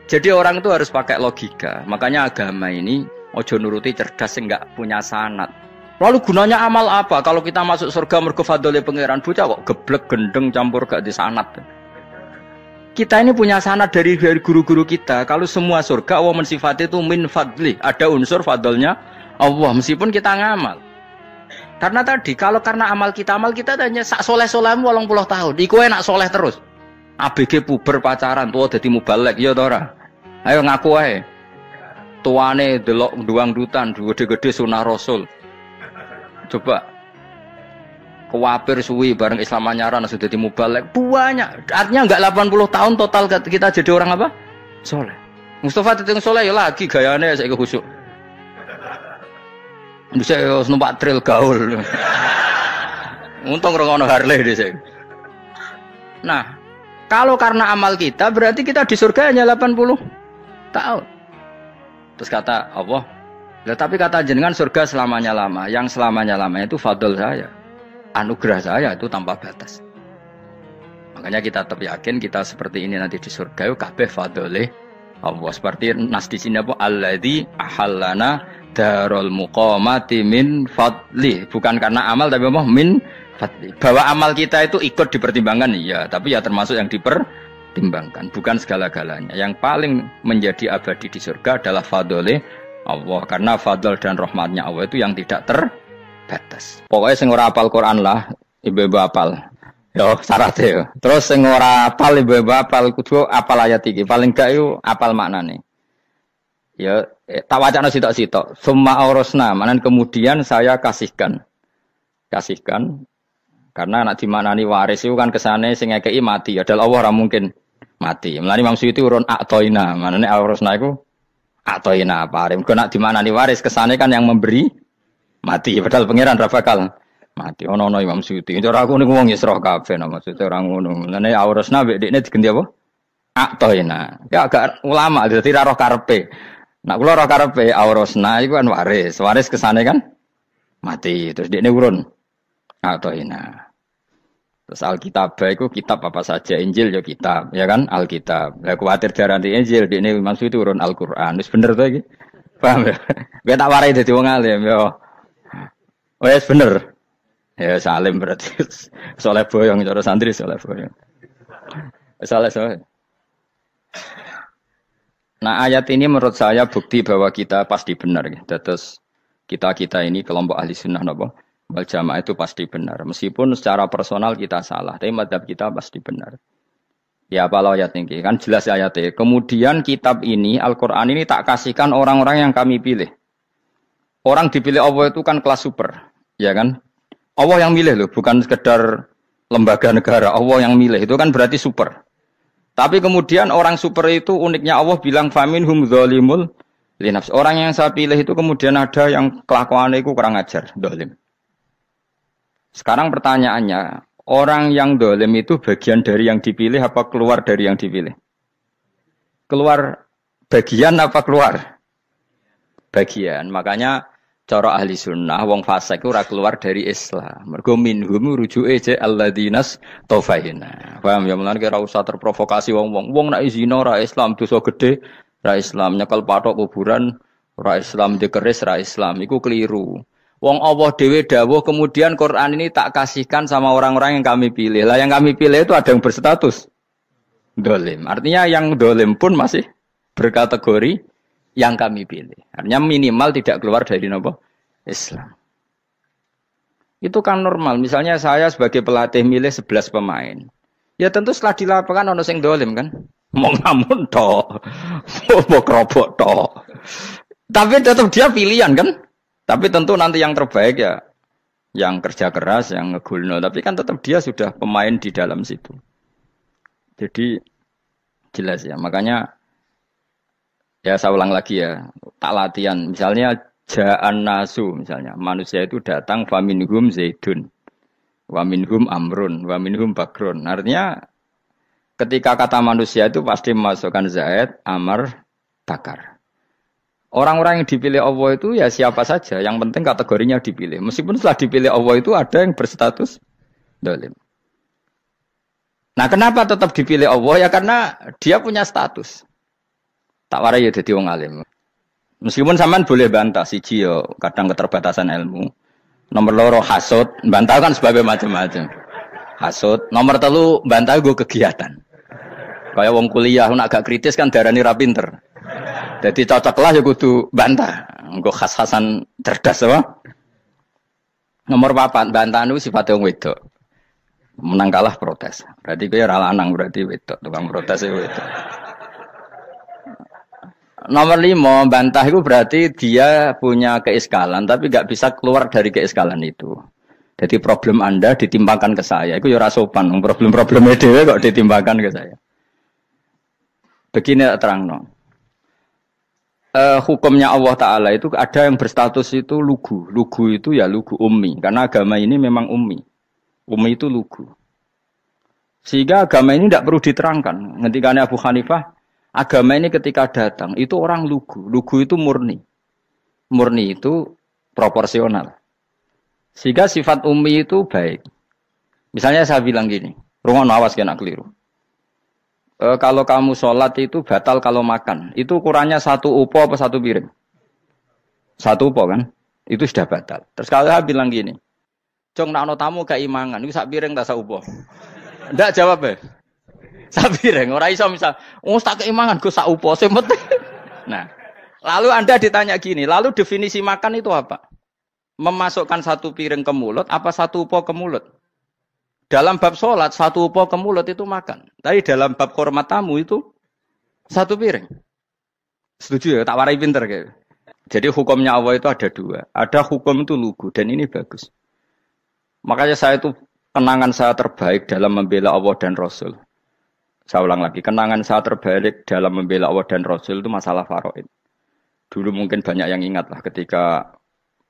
Jadi orang itu harus pakai logika. Makanya agama ini ojo nuruti cerdas enggak punya sanad. Lalu gunanya amal apa? Kalau kita masuk surga mergo fadhole pangeran, bocah kok geblek gendeng campur gak di sanad. Kita ini punya sanad dari guru-guru kita. Kalau semua surga Allah mensifati itu min fadli, ada unsur fadlnya Allah meskipun kita ngamal. Karena tadi kalau karena amal kita hanya sak soleh-solehmu 80 tahun. Iku enak soleh terus. ABG puber pacaran tua dadi mubalek ya ta ora? Ayo ngaku ae. Tuane delok duang-dutan gede-gede sunah Rasul. Coba kuwapir suwi bareng Islam anyaran sudah dadi mubalek. Banyak. Artinya enggak 80 tahun total kita jadi orang apa? Soleh. Mustafa titik soleh ya lagi gayane saiki khusyuk. Bisa numpak trail gaul. Untung ngrungono Harley dhisik. Nah, kalau karena amal kita berarti kita di surga hanya 80 tahun. Terus kata Allah, tapi kata jenengan surga selamanya lama. Yang selamanya lama itu fadl saya. Anugerah saya itu tanpa batas. Makanya kita tetap yakin kita seperti ini nanti di surga itu kabeh fadlih Allah. Seperti nas di sini apa? Alladzi ahallana darul muqamati min fadli. Bukan karena amal tapi apa? Min fadli. Bahwa amal kita itu ikut dipertimbangkan iya, tapi ya termasuk yang dipertimbangkan, bukan segala-galanya. Yang paling menjadi abadi di surga adalah fadlih Allah, karena fadl dan rahmatnya Allah itu yang tidak terbatas. Pokoknya sing ora hafal Quran lah, ibu-ibu hafal. Yo syaratnya yo. Terus sing ora hafal ibu-ibu hafal kudu hafal ayat iki. Paling gak yo hafal maknane. Ya tak wacana sitok-sitok. Summa aurasna, manan kemudian saya kasihkan. Karena anak dimaknani waris itu kan kesane sing ngekeki mati. Adalah Allah ora mungkin mati. Mulane Imam Suyuti urun atoina, manane aurasna iku atoina paring. Kok nak dimaknani waris kesane kan yang memberi mati. Padahal pangeran ra bakal mati. Ono Imam Suyuti. Cara aku niku wong Isra kabeh maksudnya ora ngono. Mulane aurasna mek dekne diganti apa? Atoina. Ya agak ulama dadi ra roh karepe. Nak kula roh karepe aurasna iku kan waris. Waris kesane kan mati. Terus dekne urun atoina. Terus Alkitab itu kitab apa saja, Injil ya kitab, ya kan Alkitab. Lah kuwatir diarani Injil, dekne maksud itu urun Al-Qur'an. Wis bener to iki? Paham ya? Kowe tak warai dadi wong alim ya. Wis bener. Ya salim berarti. Soleh boyong cara santri soleh boyong. Soleh. Nah, ayat ini menurut saya bukti bahwa kita pasti benar gitu. Terus kita ini kelompok ahli sunnah napa? Wal jamaah itu pasti benar. Meskipun secara personal kita salah, tapi mazhab kita pasti benar. Ya apa ayat ini? Kan jelas ayatnya. Kemudian kitab ini, Al-Quran ini tak kasihkan orang-orang yang kami pilih. Orang dipilih Allah itu kan kelas super. Ya kan? Allah yang milih loh, bukan sekedar lembaga negara. Allah yang milih, itu kan berarti super. Tapi kemudian orang super itu uniknya Allah bilang, faminhum dzalimul linafs. Orang yang saya pilih itu kemudian ada yang kelakuannya itu kurang ajar, zalim. Sekarang pertanyaannya, orang yang dolim itu bagian dari yang dipilih apa keluar dari yang dipilih? Keluar bagian apa keluar? Bagian. Makanya cara ahli sunnah, wong fasik itu keluar dari Islam. Mergo minhum rujuke je alladinas taufaina. Paham ya? Mulane kira usah terprovokasi wong-wong. Wong nek zina ra Islam, dosa gede ra Islam, nyekel patok kuburan ra Islam, dikeris ra Islam. Iku keliru. Wong Allah dhewe dawuh kemudian Quran ini tak kasihkan sama orang-orang yang kami pilih. Lah yang kami pilih itu ada yang berstatus dolim. Artinya yang dolim pun masih berkategori yang kami pilih. Artinya minimal tidak keluar dari nopo Islam. Itu kan normal. Misalnya saya sebagai pelatih milih 11 pemain. Ya tentu setelah di lapangan ono sing dolim kan. Mau ngamun tok. Mau kerobok tok. Tapi tetap dia pilihan kan. Tapi tentu nanti yang terbaik ya yang kerja keras, yang ngegulno. Tapi kan tetap dia sudah pemain di dalam situ. Jadi jelas ya. Makanya ya saya ulang lagi ya. Tak latihan. Misalnya ja'an nasu. Misalnya manusia itu datang faminhum zaidun. Waminhum amrun. Waminhum bakrun. Artinya ketika kata manusia itu pasti memasukkan zaid, amr, bakar. Orang-orang yang dipilih Allah itu ya siapa saja. Yang penting kategorinya dipilih. Meskipun setelah dipilih Allah itu ada yang berstatus dolim. Nah kenapa tetap dipilih Allah? Ya karena dia punya status. Tak warai ya dadi wong alim. Meskipun sampean boleh bantah siji yo kadang keterbatasan ilmu. Nomor loro hasud, bantah kan sebabnya macam-macam. Hasud, nomor telu bantah gue kegiatan. Kayak wong kuliah nak agak kritis kan darani ra pinter. Jadi cocok lah ya kudu bantah. Engko khas-khasan cerdas apa? Nomor 4 bantah niku sifate wong wedok. Menang kalah protes. Berarti kowe ora lanang berarti wedok, tukang protes e wedok. Nomor 5 bantah itu berarti dia punya keiskalan tapi gak bisa keluar dari keiskalan itu. Jadi problem Anda ditimbangkan ke saya. Itu ya ora sopan. Problem-problemnya dhewe kok ditimbangkan ke saya. Begini terangno. Hukumnya Allah Ta'ala itu ada yang berstatus itu lugu. Lugu itu ya lugu ummi. Karena agama ini memang ummi. Ummi itu lugu. Sehingga agama ini tidak perlu diterangkan. Ngendikane Abu Hanifah, agama ini ketika datang, itu orang lugu. Lugu itu murni. Murni itu proporsional. Sehingga sifat ummi itu baik. Misalnya saya bilang gini, rungono awas kena keliru. Kalau kamu sholat itu batal kalau makan. Itu ukurannya 1 upo apa 1 piring? 1 upo kan? Itu sudah batal. Terus kalau saya bilang gini, Cong nak tamu gak imangan, itu 1 piring tak 1 upo. Ndak jawab ya? 1 piring, orang iso misal, tak keimangan gue 1 upo sing penting. Nah, lalu Anda ditanya gini, lalu definisi makan itu apa? Memasukkan 1 piring ke mulut, apa 1 upo ke mulut? Dalam bab sholat, 1 upo ke mulut itu makan. Tapi dalam bab hormat tamu itu 1 piring. Setuju ya? Tak warai pinter kayak. Jadi hukumnya Allah itu ada 2. Ada hukum itu lugu dan ini bagus. Makanya saya itu kenangan saya terbaik dalam membela Allah dan Rasul. Saya ulang lagi, kenangan saya terbaik dalam membela Allah dan Rasul itu masalah faraid. Dulu mungkin banyak yang ingat lah ketika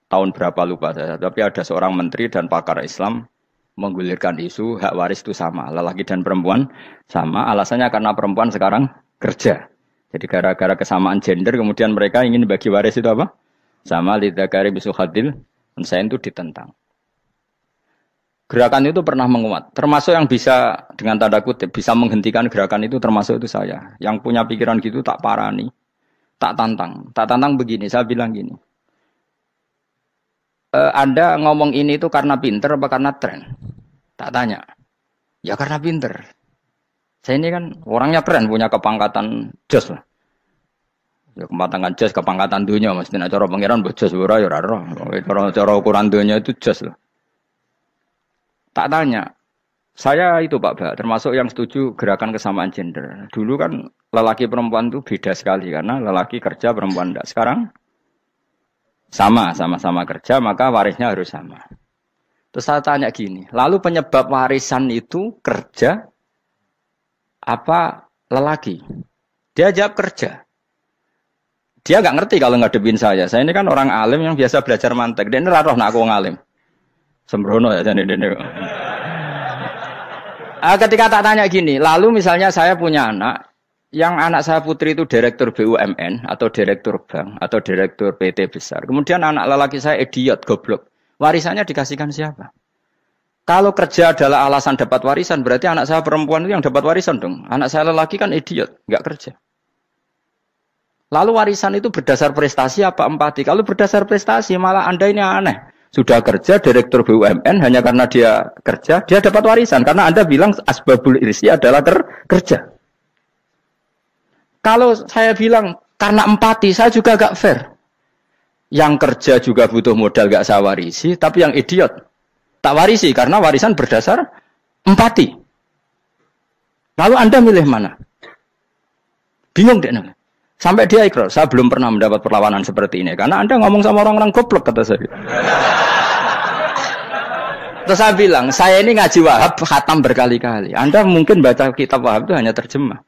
tahun berapa lupa saya. Tapi ada seorang menteri dan pakar Islam menggulirkan isu hak waris itu sama, lelaki dan perempuan sama. Alasannya karena perempuan sekarang kerja. Jadi gara-gara kesamaan gender kemudian mereka ingin bagi waris itu apa? Sama lidzakari bisul hadil unsayain itu ditentang. Gerakan itu pernah menguat. Termasuk yang bisa dengan tanda kutip bisa menghentikan gerakan itu termasuk itu saya. Yang punya pikiran gitu tak parani, tak tantang. Tak tantang begini, saya bilang gini. Anda ngomong ini itu karena pinter apa karena tren? Tak tanya. Ya karena pinter. Saya ini kan orangnya keren, punya kepangkatan jos lah. Ya kepangkatan jos, kepangkatan dunia. Mesti nak cara pangeran jos ora ya ora. Cara ukuran dunia itu jos lah. Tak tanya. Saya itu Pak, termasuk yang setuju gerakan kesamaan gender. Dulu kan lelaki perempuan itu beda sekali karena lelaki kerja perempuan tidak. Sekarang sama-sama kerja, maka warisnya harus sama. Terus saya tanya gini, lalu penyebab warisan itu kerja apa lelaki? Dia jawab kerja. Dia nggak ngerti kalau ngadepin saya. Saya ini kan orang alim yang biasa belajar mantek. Dia ini roh nak aku ngalim. Sembrono ya jadi ini. Ketika tak tanya gini, lalu misalnya saya punya anak, yang anak saya putri itu direktur BUMN atau direktur bank atau direktur PT besar. Kemudian anak lelaki saya idiot, goblok. Warisannya dikasihkan siapa? Kalau kerja adalah alasan dapat warisan, berarti anak saya perempuan itu yang dapat warisan dong. Anak saya lelaki kan idiot, nggak kerja. Lalu warisan itu berdasar prestasi apa empati? Kalau berdasar prestasi malah Anda ini aneh. Sudah kerja direktur BUMN hanya karena dia kerja, dia dapat warisan. Karena Anda bilang asbabul irsi adalah kerja. Kalau saya bilang karena empati, saya juga gak fair. Yang kerja juga butuh modal gak saya warisi, tapi yang idiot tak warisi karena warisan berdasar empati. Lalu Anda milih mana? Bingung deh. Sampai dia ikrar, saya belum pernah mendapat perlawanan seperti ini. Karena Anda ngomong sama orang-orang goblok, kata saya. Terus saya bilang, saya ini ngaji Wahab, khatam berkali-kali. Anda mungkin baca kitab Wahab itu hanya terjemah.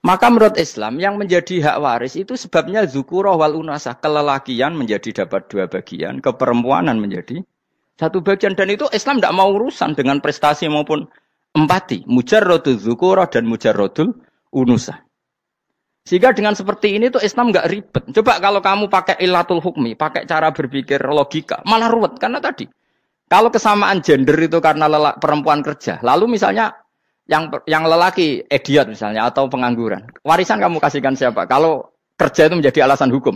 Maka menurut Islam, yang menjadi hak waris itu sebabnya zukurah wal unasah. Kelelakian menjadi dapat 2 bagian, keperempuanan menjadi 1 bagian. Dan itu Islam tidak mau urusan dengan prestasi maupun empati. Mujarrodul zukurah dan mujarrodul unusah. Sehingga dengan seperti ini tuh Islam nggak ribet. Coba kalau kamu pakai ilatul hukmi, pakai cara berpikir logika, malah ruwet. Karena tadi, kalau kesamaan gender itu karena perempuan kerja, lalu misalnya Yang lelaki idiot misalnya atau pengangguran. Warisan kamu kasihkan siapa? Kalau kerja itu menjadi alasan hukum.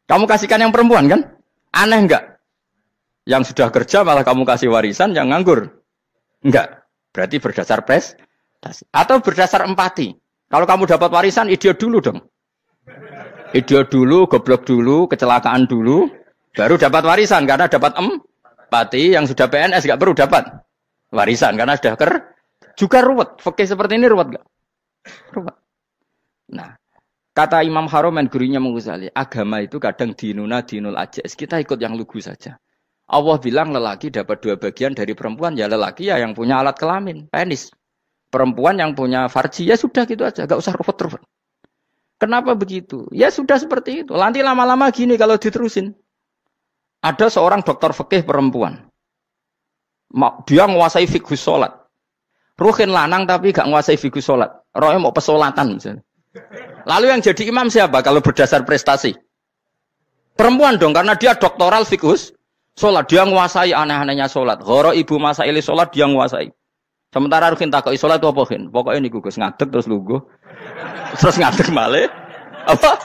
Kamu kasihkan yang perempuan kan? Aneh enggak? Yang sudah kerja malah kamu kasih warisan yang nganggur. Enggak. Berarti berdasar prestasi. Atau berdasar empati. Kalau kamu dapat warisan, idiot dulu dong. Idiot dulu, goblok dulu, kecelakaan dulu. Baru dapat warisan. Karena dapat empati. Yang sudah PNS enggak perlu dapat warisan. Karena sudah juga ruwet. Fikih seperti ini ruwet enggak? Ruwet. Nah, kata Imam Haromen gurunya Ghazali, agama itu kadang dinuna dinul ajais. Kita ikut yang lugu saja. Allah bilang lelaki dapat 2 bagian dari perempuan. Ya lelaki ya yang punya alat kelamin, penis. Perempuan yang punya farji, ya sudah gitu aja. Enggak usah ruwet-ruwet. Kenapa begitu? Ya sudah seperti itu. Nanti lama-lama gini kalau diterusin. Ada seorang dokter fikih perempuan. Dia menguasai fikih sholat. Ruhin lanang tapi gak nguasai fikih sholat. Rohnya mau pesolatan misalnya. Lalu yang jadi imam siapa kalau berdasar prestasi? Perempuan dong, karena dia doktoral fikih sholat. Dia nguasai aneh-anehnya sholat. Goro ibu masaili sholat dia nguasai. Sementara Ruhin takoi sholat itu apa Ruhin? Pokoknya ini gugus ngadeg terus lugu. Terus ngadeg malih. Apa?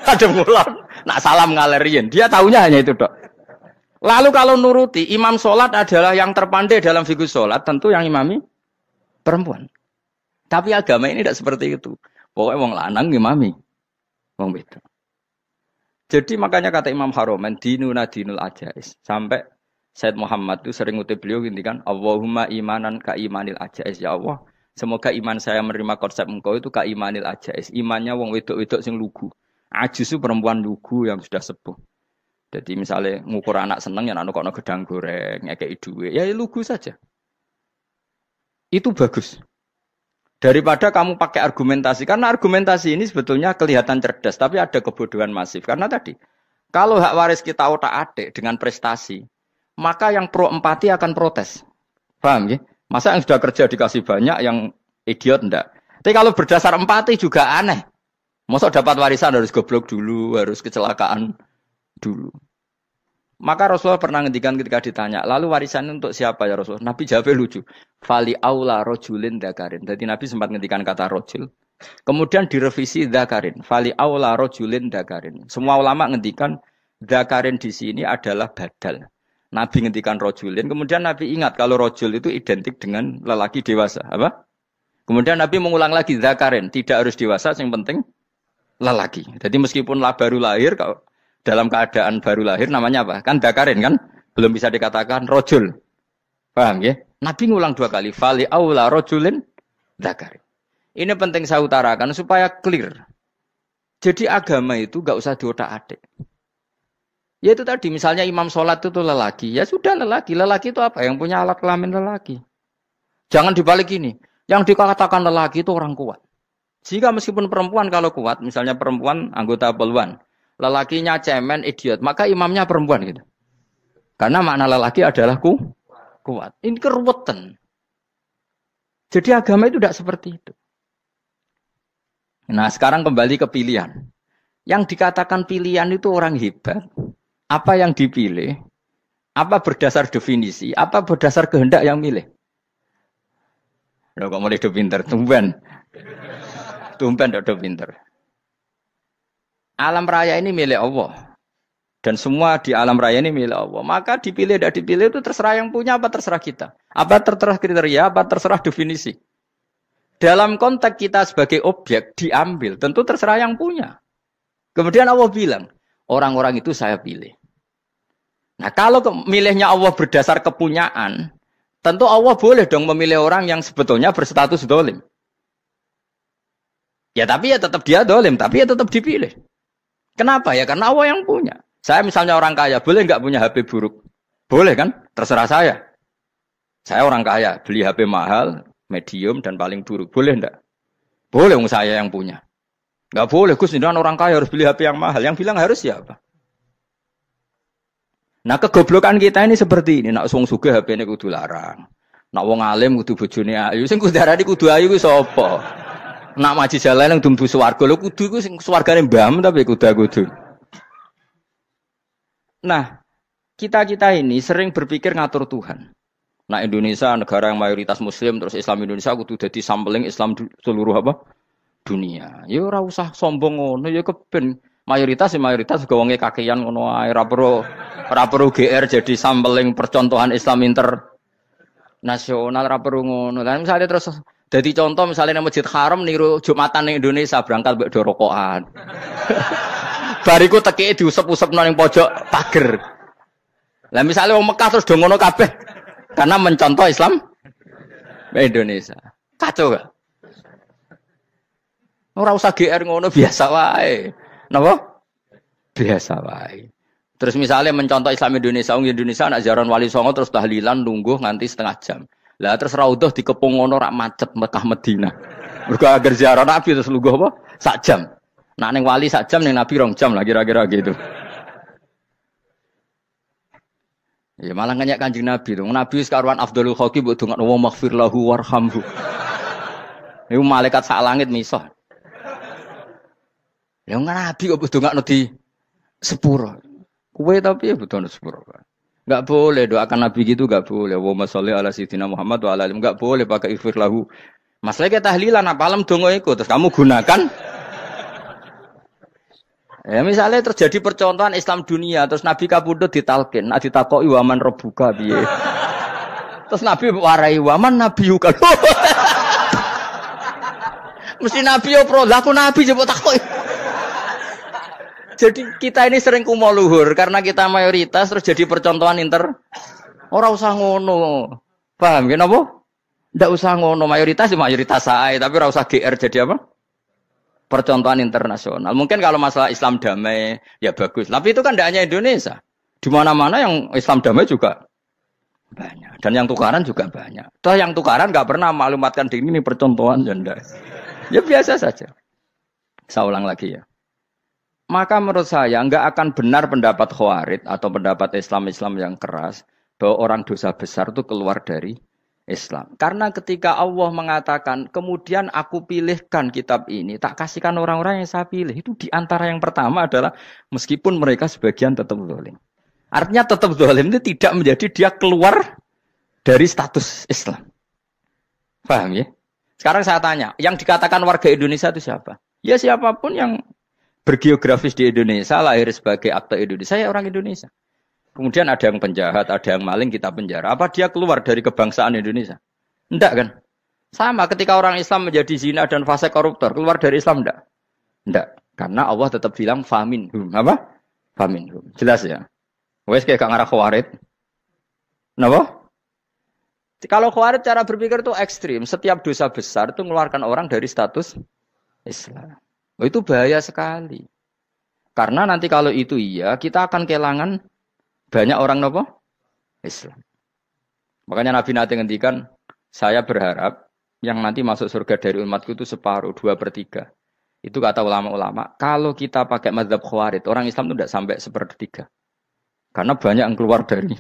Ada ngulang. Nak salam ngalerin. Dia tahunya hanya itu dok. Lalu kalau nuruti imam sholat adalah yang terpandai dalam fikih sholat. Tentu yang imami perempuan. Tapi agama ini tidak seperti itu. Pokoknya wong lanang imami. Wong beda. Jadi makanya kata Imam Haromen, dinuna dinul ajais. Sampai Said Muhammad itu sering ngutip beliau gini kan, Allahumma imanan ka imanil ajais. Ya Allah, semoga iman saya menerima konsep engkau itu ka imanil ajais. Imannya wong wedok-wedok sing lugu. Ajis itu perempuan lugu yang sudah sepuh. Jadi misalnya ngukur anak seneng ya anak kono gedang goreng, ngekei duwe, ya lugu saja. Itu bagus. Daripada kamu pakai argumentasi. Karena argumentasi ini sebetulnya kelihatan cerdas. Tapi ada kebodohan masif. Karena tadi, kalau hak waris kita otak-atik dengan prestasi, maka yang pro empati akan protes. Paham ya? Masa yang sudah kerja dikasih banyak, yang idiot enggak? Tapi kalau berdasar empati juga aneh. Masa dapat warisan harus goblok dulu, harus kecelakaan dulu. Maka Rasulullah pernah ngendikan ketika ditanya, lalu warisan untuk siapa ya Rasulullah? Nabi jawabnya lucu. Fali aula rojulin dzakarin. Jadi Nabi sempat ngendikan kata rojul. Kemudian direvisi dzakarin. Fali aula rojulin dzakarin. Semua ulama ngendikan dzakarin di sini adalah badal. Nabi ngendikan rojulin. Kemudian Nabi ingat kalau rojul itu identik dengan lelaki dewasa. Apa? Kemudian Nabi mengulang lagi dzakarin. Tidak harus dewasa, yang penting lelaki. Jadi meskipun baru lahir, kalau dalam keadaan baru lahir namanya apa? Kan dakarin kan? Belum bisa dikatakan rojul. Paham ya? Nabi ngulang 2 kali. Fali aula rojulin dakarin. Ini penting saya utarakan supaya clear. Jadi agama itu gak usah diotak-atik. Ya itu tadi misalnya imam sholat itu lelaki. Ya sudah lelaki. Lelaki itu apa? Yang punya alat kelamin lelaki. Jangan dibalik ini. Yang dikatakan lelaki itu orang kuat. Sehingga meskipun perempuan kalau kuat. Misalnya perempuan anggota poluan. Lelakinya cemen, idiot. Maka imamnya perempuan gitu. Karena makna lelaki adalah kuat. Ini keruwetan. Jadi agama itu tidak seperti itu. Nah sekarang kembali ke pilihan. Yang dikatakan pilihan itu orang hebat. Apa yang dipilih? Apa berdasar definisi? Apa berdasar kehendak yang milih? Loh kok mulai do pinter? Tumben do pinter. Alam raya ini milik Allah. Dan semua di alam raya ini milik Allah. Maka dipilih tidak dipilih itu terserah yang punya apa terserah kita. Apa terserah kriteria, apa terserah definisi. Dalam konteks kita sebagai objek diambil. Tentu terserah yang punya. Kemudian Allah bilang, orang-orang itu saya pilih. Nah kalau milihnya Allah berdasar kepunyaan, tentu Allah boleh dong memilih orang yang sebetulnya berstatus dolim. Ya tapi ya tetap dia dolim, tapi ya tetap dipilih. Kenapa ya? Karena Allah yang punya. Saya misalnya orang kaya, boleh nggak punya HP buruk? Boleh kan? Terserah saya. Saya orang kaya, beli HP mahal, medium, dan paling buruk. Boleh enggak? Boleh saya yang punya. Nggak boleh, Gus, dengan orang kaya harus beli HP yang mahal. Yang bilang harus siapa? Nah kegoblokan kita ini seperti ini. Nak wong sugih HP ini kudu larang. Nak wong alim kudu bojone ayu. Sing kudu darani kudu ayu ku sapa? Nak maji jalan yang dumbu swarga lho kudu iku sing swargane mbam tapi kudu. Nah, kita-kita ini sering berpikir ngatur Tuhan. Nah Indonesia negara yang mayoritas Muslim terus Islam Indonesia kudu dadi sampling Islam seluruh apa? Dunia. Ya ora usah sombong ngono ya keben mayoritas ya mayoritas juga wonge kakean ngono ae ora perlu GR jadi sampling percontohan Islam internasional ora perlu ngono. Lah misale terus dadi contoh misalnya nang Masjid Haram niru Jumatan ning Indonesia berangkat mbek do rokokan. Bariku tekike diusep-usepno ning pojok pager. Lah misalnya wong Mekah terus do ngono kabeh karena mencontoh Islam Indonesia. Kacau gak? Ora usah GR ngono biasa wae. Napa? Biasa wae. Terus misalnya mencontoh Islam Indonesia, Indonesia nak ziarah Wali Songo terus tahlilan nunggu nganti setengah jam. Lah terus raudhah dikepung ngono rak macet Mekah Madinah. Mergo agar ziarah Nabi terus lungguh apa? Sak jam. Nak ning wali sak jam ning Nabi 2 jam lah kira-kira gitu. Ya malah nganyak Kanjeng Nabi tuh. Nabi sekaruan afdhalul khalqi mbok dongakno wa maghfir lahu warhamhu. Iku malaikat sak langit misah. Ya Nabi kok dongakno di sepuro. Kowe tapi ya butuh sepuro. Enggak boleh doakan Nabi gitu enggak boleh. Wa sholli ala sayyidina Muhammad wa ala alihi enggak boleh pakai ighfir lahu. Masalah kita tahlilan apa alam donga iku terus kamu gunakan. Ya misalnya terjadi percontohan Islam dunia terus Nabi kapundhut ditalkin, nek ditakoki waman rebuka piye. Terus Nabi warai waman nabiyuka. Mesti Nabi yo pro, lah aku Nabi coba takoki. Jadi kita ini sering kumo luhur karena kita mayoritas terus jadi percontohan ora usah ngono. Paham ya napa? Ndak usah ngono mayoritas sae tapi ora usah GR jadi apa? Percontohan internasional. Mungkin kalau masalah Islam damai ya bagus. Tapi itu kan tidak hanya Indonesia. Di mana-mana yang Islam damai juga banyak. Dan yang tukaran juga banyak. Toh yang tukaran nggak pernah maklumatkan diri ini percontohan janda. Ya biasa saja. Saya ulang lagi ya. Maka menurut saya nggak akan benar pendapat Khawarij atau pendapat Islam yang keras bahwa orang dosa besar itu keluar dari Islam. Karena ketika Allah mengatakan, kemudian aku pilihkan kitab ini, tak kasihkan orang-orang yang saya pilih. Itu diantara yang pertama adalah meskipun mereka sebagian tetap zalim. Artinya tetap zalim itu tidak menjadi dia keluar dari status Islam. Paham ya? Sekarang saya tanya, yang dikatakan warga Indonesia itu siapa? Ya siapapun yang bergeografis di Indonesia, lahir sebagai akte Indonesia, saya orang Indonesia. Kemudian ada yang penjahat, ada yang maling, kita penjara. Apa dia keluar dari kebangsaan Indonesia? Enggak kan? Sama ketika orang Islam menjadi zina dan fase koruptor, keluar dari Islam enggak? Enggak. Karena Allah tetap bilang faminhum. Apa? Faminhum. Jelas ya? Wes kayak ngarah Khawarij. Kenapa? Kalau Khawarij cara berpikir itu ekstrim. Setiap dosa besar itu mengeluarkan orang dari status Islam. Oh, itu bahaya sekali. Karena nanti kalau itu iya, kita akan kehilangan banyak orang nopo Islam. Makanya Nabi nanti ngendikan, saya berharap yang nanti masuk surga dari umatku itu separuh, 2/3. Itu kata ulama-ulama. Kalau kita pakai mazhab Khawarij, orang Islam itu tidak sampai 1/3. Karena banyak yang keluar dari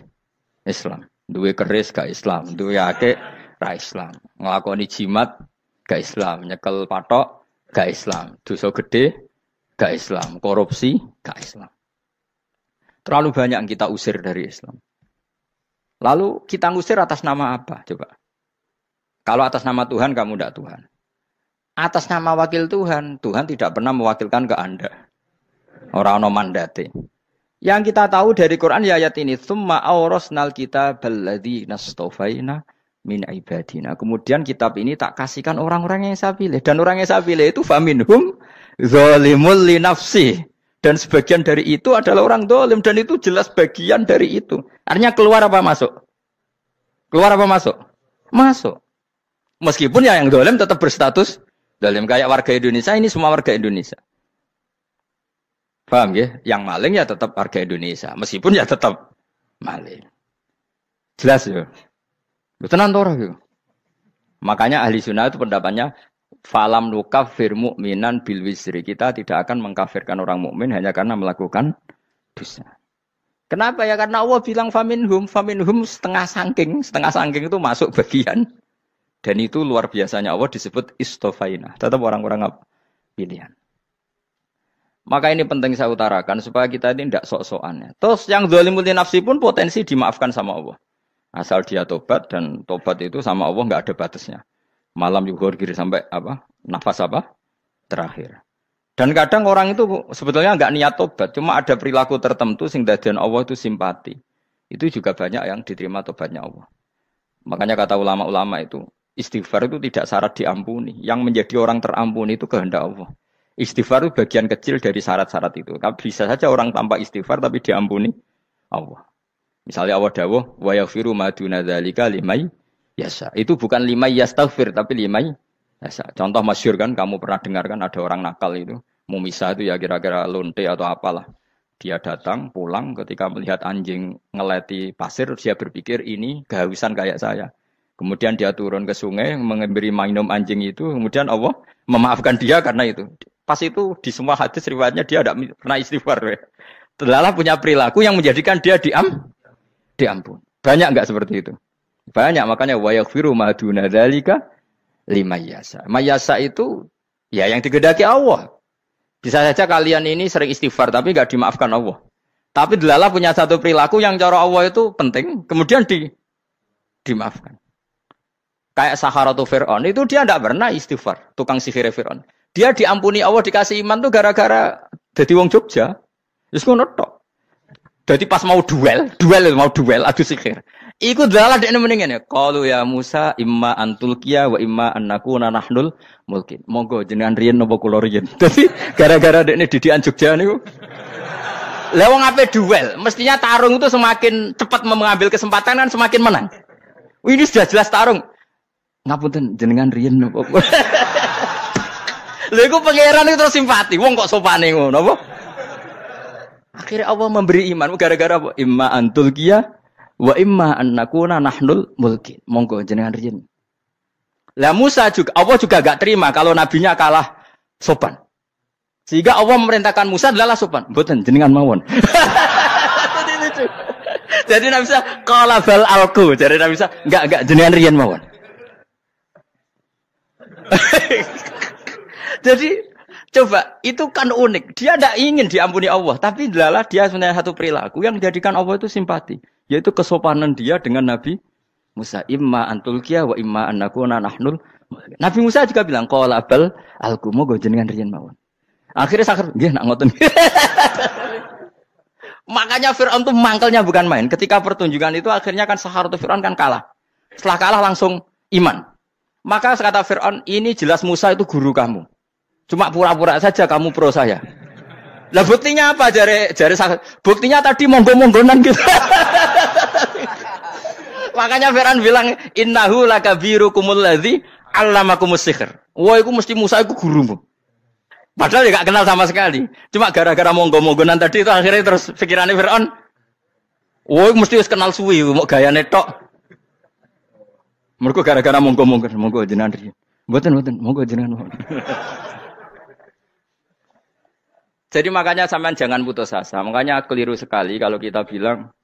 Islam. Duwe keris gak Islam, duwe akeh ra Islam. Nglakoni jimat gak Islam, nyekel patok gak Islam, dosa gede gak Islam, korupsi gak Islam. Terlalu banyak yang kita usir dari Islam. Lalu kita ngusir atas nama apa? Coba. Kalau atas nama Tuhan, kamu tidak Tuhan. Atas nama wakil Tuhan, Tuhan tidak pernah mewakilkan ke Anda. Orang-orang mandate. Yang kita tahu dari Quran ya ayat ini, tsumma awrasnal kitabal ladzina istafaina min ibadina. Kemudian kitab ini tak kasihkan orang-orang yang saya pilih. Dan orang yang saya pilih itu faminhum zalimul li nafsi. Dan sebagian dari itu adalah orang zalim. Dan itu jelas bagian dari itu. Artinya keluar apa masuk? Keluar apa masuk? Masuk. Meskipun ya yang zalim tetap berstatus zalim. Kayak warga Indonesia, ini semua warga Indonesia. Paham ya? Yang maling ya tetap warga Indonesia. Meskipun ya tetap maling. Jelas ya? Tenan ora gitu. Makanya ahli sunnah itu pendapatnya falam nukafir mu'minan bil wisri. Kita tidak akan mengkafirkan orang mukmin hanya karena melakukan dosa. Kenapa ya? Karena Allah bilang faminhum setengah sangking itu masuk bagian. Dan itu luar biasanya Allah disebut istofaina. Tetap orang-orang pilihan. Maka ini penting saya utarakan supaya kita ini tidak sok-sokan. Ya. Terus yang zalimul nafsi pun potensi dimaafkan sama Allah. Asal dia tobat dan tobat itu sama Allah nggak ada batasnya. Malam yughurgir sampai apa? Nafas apa? Terakhir. Dan kadang orang itu sebetulnya nggak niat tobat, cuma ada perilaku tertentu sing dadian Allah itu simpati. Itu juga banyak yang diterima tobatnya Allah. Makanya kata ulama-ulama itu, istighfar itu tidak syarat diampuni. Yang menjadi orang terampuni itu kehendak Allah. Istighfar itu bagian kecil dari syarat-syarat itu. Bisa saja orang tanpa istighfar tapi diampuni Allah. Misalnya Allah dawuh wa yaghfiru ma duna dzalika limay yasha. Itu bukan limay yastaghfir tapi limay yasha. Contoh masyhur kan kamu pernah dengar kan ada orang nakal itu, mumisah itu ya kira-kira lonte atau apalah. Dia datang pulang ketika melihat anjing ngeleti pasir dia berpikir ini kehausan kayak saya. Kemudian dia turun ke sungai memberi minum anjing itu, kemudian Allah memaafkan dia karena itu. Pas itu di semua hadis riwayatnya dia tidak pernah istighfar. Telah punya perilaku yang menjadikan dia diampun. Banyak enggak seperti itu? Banyak, makanya wa yaghfiru ma duna dzalika limayasa. Mayasa itu ya yang digedaki Allah. Bisa saja kalian ini sering istighfar tapi enggak dimaafkan Allah. Tapi delala punya satu perilaku yang cara Allah itu penting, kemudian dimaafkan. Kayak Saharatu Fir'aun itu dia enggak pernah istighfar, tukang sihir Fir'aun. Dia diampuni Allah dikasih iman tuh gara-gara jadi wong Jogja. Wis ngono tok. Jadi pas mau duel adu sihir. Iku dalah dekne mendingan ya. Qalu ya Musa imma antulqiya wa imma annakuna nahnul mulkin. Monggo jenengan riyen napa kula riyen. Dadi gara-gara dekne didikan Jogja niku. Lah wong ape duel, mestinya tarung itu semakin cepat mengambil kesempatan kan semakin menang. Ini sudah jelas tarung. Ngapunten jenengan riyen napa. Lha iku pangeran itu terus simpati. Wong kok sopane ngono apa? Akhirnya Allah memberi iman gara-gara apa? Imma antulqiya wa imma annakuna nahnul mulkin. Monggo jenengan riyen. Lah Musa juga Allah juga enggak terima kalau nabinya kalah sopan. Sehingga Allah memerintahkan Musa adalah sopan. Mboten jenengan mawon. Jadi Nabi Musa qala bal alqu. Jadi Nabi Musa enggak jenengan riyen mawon. Jadi coba, itu kan unik. Dia tidak ingin diampuni Allah. Tapi adalah dia sebenarnya satu perilaku yang menjadikan Allah itu simpati. Yaitu kesopanan dia dengan Nabi Musa. Imma antulqiya wa imma annakuna nahnul. Nabi Musa juga bilang, qala bal alqu moga jenengan riyen mawon. Akhirnya sakar, nggih nak ngoten. Makanya Fir'aun itu mangkelnya bukan main. Ketika pertunjukan itu akhirnya kan Saharatu Fir'aun kan kalah. Setelah kalah langsung iman. Maka kata Fir'aun, ini jelas Musa itu guru kamu. Cuma pura-pura saja kamu pro saya. Lah buktinya apa? Jare buktinya tadi monggo-monggonan gitu. Makanya Fir'aun bilang innahu lakabirukumul ladzi 'allamakumus sihr. Wah, iku mesti Musa iku gurumu. Padahal dia enggak kenal sama sekali. Cuma gara-gara monggo-monggonan tadi itu akhirnya terus pikirannya Fir'aun. Wah, mesti wis kenal suwi, mau gayane tok. Mergo gara-gara monggo-monggon, monggo jenengan riyen. Mboten, monggo jenengan. Jadi makanya sampean jangan putus asa. Makanya keliru sekali kalau kita bilang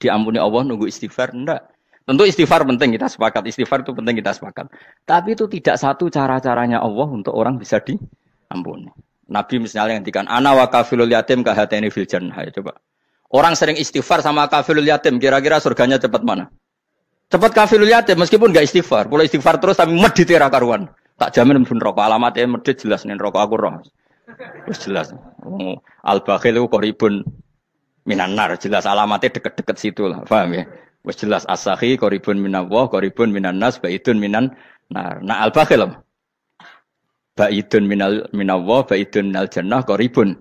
diampuni Allah nunggu istighfar. Enggak. Tentu istighfar penting, kita sepakat. Istighfar itu penting, kita sepakat. Tapi itu tidak satu cara-caranya Allah untuk orang bisa diampuni. Nabi misalnya ngendikan ana wa kafilul yatim kahateni fil jannah. Coba. Orang sering istighfar sama kafilul yatim, kira-kira surganya cepat mana? Cepat kafilul yatim meskipun enggak istighfar. Kalau istighfar terus tapi medhit ra karuan. Tak jamin mlebu neraka. Alamatnya medhit jelas ning neraka aku roh. Wis jelas. Al-bakhil itu qoribun minan nar, jelas alamatnya deket-deket situ lah. Paham ya? Wis jelas as-sakhi qoribun minallah, qoribun minan nas, baidun minan nar. Nah al-bakhil apa? Baidun minallah, baidun minal jannah, qoribun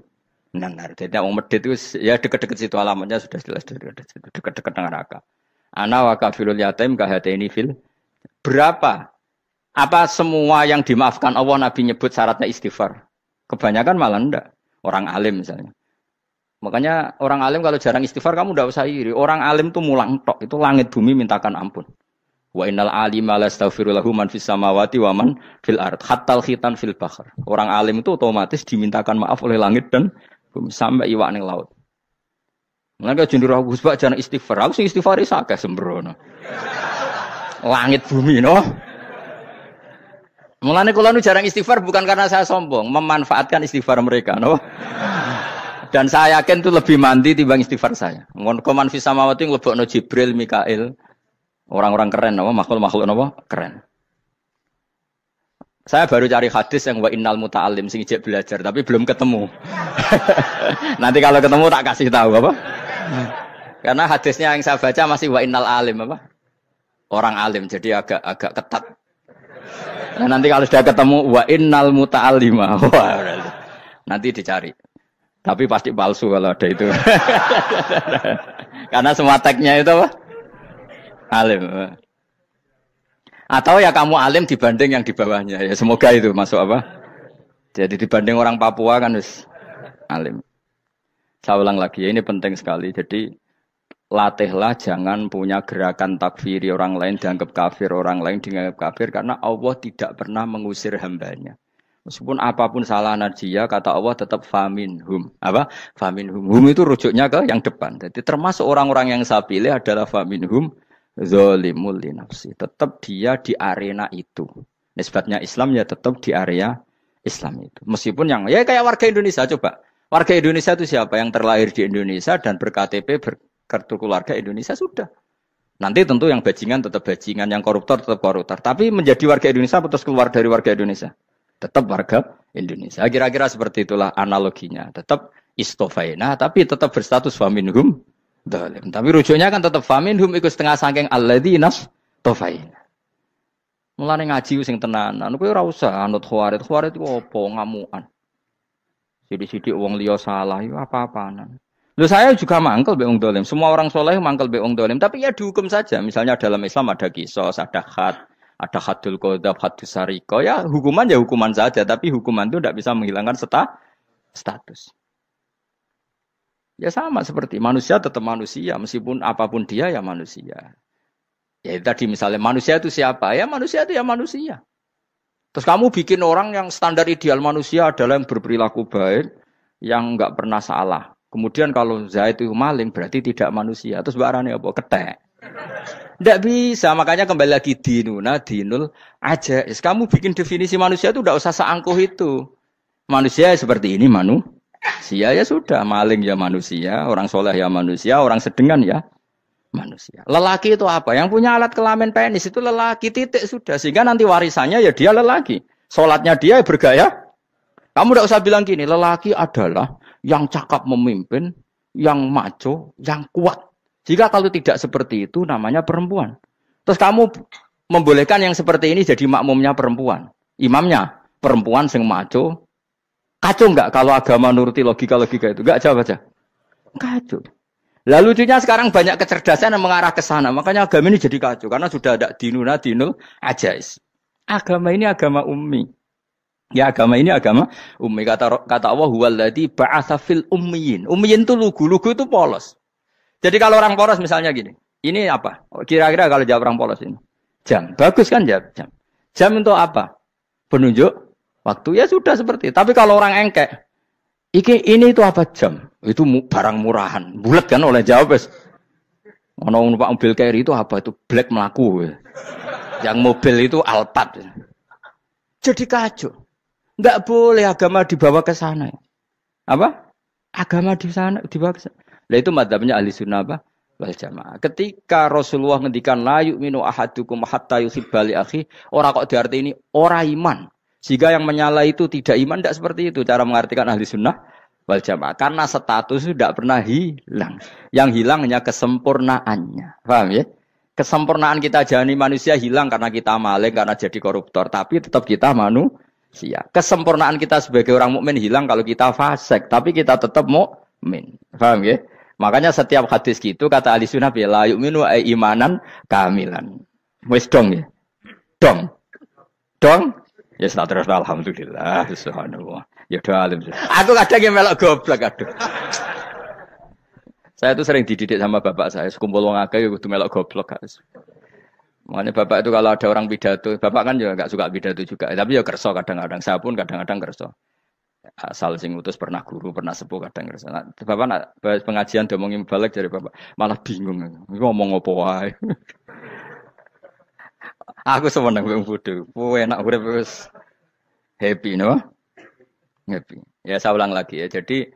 minan nar. Jadi wong medhit itu ya deket-deket situ alamatnya sudah jelas deket-deket neraka. Ana wa kafilul yatim kahateni fil. Berapa? Apa semua yang dimaafkan Allah Nabi nyebut syaratnya istighfar? Kebanyakan malah enggak. Orang alim misalnya. Makanya orang alim kalau jarang istighfar kamu enggak usah iri. Orang alim tuh mulang tok. Itu langit bumi mintakan ampun. Wa innal alima lastaghfiru lahu man fis samawati wa man fil ard. Hattal khitan fil bahr. Orang alim itu otomatis dimintakan maaf oleh langit dan bumi sampai iwak ning laut. Mengapa jendur Gus Pak jarang istighfar? Aku sing istighfar is akeh sembrono. Langit bumi no. Mulane kula nu jarang istighfar bukan karena saya sombong, memanfaatkan istighfar mereka, no. Dan saya yakin itu lebih mandi timbang istighfar saya. Mon koman fi samawati nglebokno Jibril, Mikail, Orang-orang keren apa makhluk-makhluk apa keren. Saya baru cari hadis yang wa innal muta'allim sing ijek belajar tapi belum ketemu. Nanti kalau ketemu tak kasih tahu apa? Karena hadisnya yang saya baca masih wa innal alim apa? Orang alim jadi agak ketat. Nah, nanti kalau sudah ketemu wa innal muta'allima. Wah, nanti dicari. Tapi pasti palsu kalau ada itu. Karena semua tagnya itu apa? Alim. Atau ya kamu alim dibanding yang di bawahnya. Ya semoga itu masuk apa? Jadi dibanding orang Papua kan harus alim. Saya ulang lagi ya, ini penting sekali. Jadi latihlah jangan punya gerakan takfiri orang lain dianggap kafir, orang lain dianggap kafir karena Allah tidak pernah mengusir hambanya. Meskipun apapun salah najiyah, kata Allah tetap faminhum. Apa? Faminhum. Hum itu rujuknya ke yang depan. Jadi termasuk orang-orang yang saya pilih adalah faminhum zalimul li nafsi. Tetap dia di arena itu. Nisbatnya Islam ya tetap di area Islam itu. Meskipun yang ya kayak warga Indonesia coba. Warga Indonesia itu siapa? Yang terlahir di Indonesia dan berKTP berkartu keluarga Indonesia sudah. Nanti tentu yang bajingan tetap bajingan, yang koruptor tetap koruptor. Tapi menjadi warga Indonesia terus keluar dari warga Indonesia. Tetap warga Indonesia. Kira-kira seperti itulah analoginya. Tetap istofaina, tapi tetap berstatus faminhum dhalim. Tapi rujuknya kan tetap faminhum ikut setengah sangking alladzinas tofaina. Mulane ngaji sing tenanan. Kowe ora usah anut khawarit. Khawarit itu apa? Ngamukan. Sidik-sidik wong liya salah itu apa-apaan. Loh saya juga mangkel be wong dhalim. Semua orang soleh mangkel be wong dhalim. Tapi ya dihukum saja. Misalnya dalam Islam ada qisas, ada had. Ada hadul qadzaf, hadus sariko, ya hukuman saja, tapi hukuman itu tidak bisa menghilangkan status. Ya sama seperti manusia tetap manusia, meskipun apapun dia ya manusia. Ya tadi misalnya manusia itu siapa? Ya manusia itu ya manusia. Terus kamu bikin orang yang standar ideal manusia adalah yang berperilaku baik, yang enggak pernah salah. Kemudian kalau Zaid itu maling berarti tidak manusia. Terus barangnya apa? Ketek. Tidak bisa, makanya kembali lagi dinul aja. Kamu bikin definisi manusia itu tidak usah seangkuh itu. Manusia seperti ini manusia ya sudah, maling ya manusia, orang soleh ya manusia, orang sedengan ya manusia. Lelaki itu apa? Yang punya alat kelamin penis itu lelaki titik sudah. Sehingga nanti warisannya ya dia lelaki. Sholatnya dia bergaya. Kamu tidak usah bilang gini, lelaki adalah yang cakap memimpin, yang maco, yang kuat. Jika kalau tidak seperti itu namanya perempuan. Terus kamu membolehkan yang seperti ini jadi makmumnya perempuan. Imamnya perempuan sing maco. Kacau enggak kalau agama nuruti logika-logika itu? Enggak jawab aja. Kacau. Lalu lucunya sekarang banyak kecerdasan yang mengarah ke sana. Makanya agama ini jadi kacau. Karena sudah ada dinul ajais. Agama ini agama ummi. Ya agama ini agama ummi. Kata Allah huwallazi ba'atsa fil ummiyin. Ummiyin itu lugu itu polos. Jadi kalau orang polos misalnya gini, ini apa? Kira-kira kalau jawab orang polos ini, jam. Bagus kan jawab jam. Jam untuk apa? Penunjuk waktu ya sudah seperti. Tapi kalau orang engkek, ini itu apa jam? Itu barang murahan. Bulat kan oleh jawab. Ono numpak mobil carry itu apa? Itu black melaku. Yang mobil itu Alphard. Jadi kacau. Enggak boleh agama dibawa ke sana. Apa? Agama di sana dibawa ke sana. Nah itu madzhabnya ahli sunnah apa? Wal jamaah. Ketika Rasulullah ngendikan la yu'minu ahadukum hatta yuhibba li akhi, ora kok diarti ini ora iman. Sehingga yang menyala itu tidak iman, tidak seperti itu cara mengartikan ahli sunnah wal jamaah. Karena status itu tidak pernah hilang. Yang hilang hanya kesempurnaannya. Paham ya? Kesempurnaan kita jalani manusia hilang karena kita maling, karena jadi koruptor. Tapi tetap kita manusia. Kesempurnaan kita sebagai orang mukmin hilang kalau kita fasik. Tapi kita tetap mukmin. Paham ya? Makanya setiap hadis gitu kata ahli sunnah la yu'minu imanan kamilan. Wis dong ya. Dong. Ya yes, terus alhamdulillah subhanallah. Ya doa alim. Aku kadang yang melok goblok aduh. Saya tuh sering dididik sama bapak saya, sekumpul wong akeh kudu melok goblok guys. Makanya bapak itu kalau ada orang pidato, bapak kan juga enggak suka pidato juga, tapi ya kerso kadang-kadang. Saya pun kadang-kadang kerso. Asal sing utus pernah guru, pernah sepuh kadang ngerasa. Nah, bapak nak pengajian ngomongin balik dari bapak, malah bingung. Ngomong apa wae. Aku seneng wong bodho. Kowe enak urip wis happy no? Happy. Ya saya ulang lagi ya. Jadi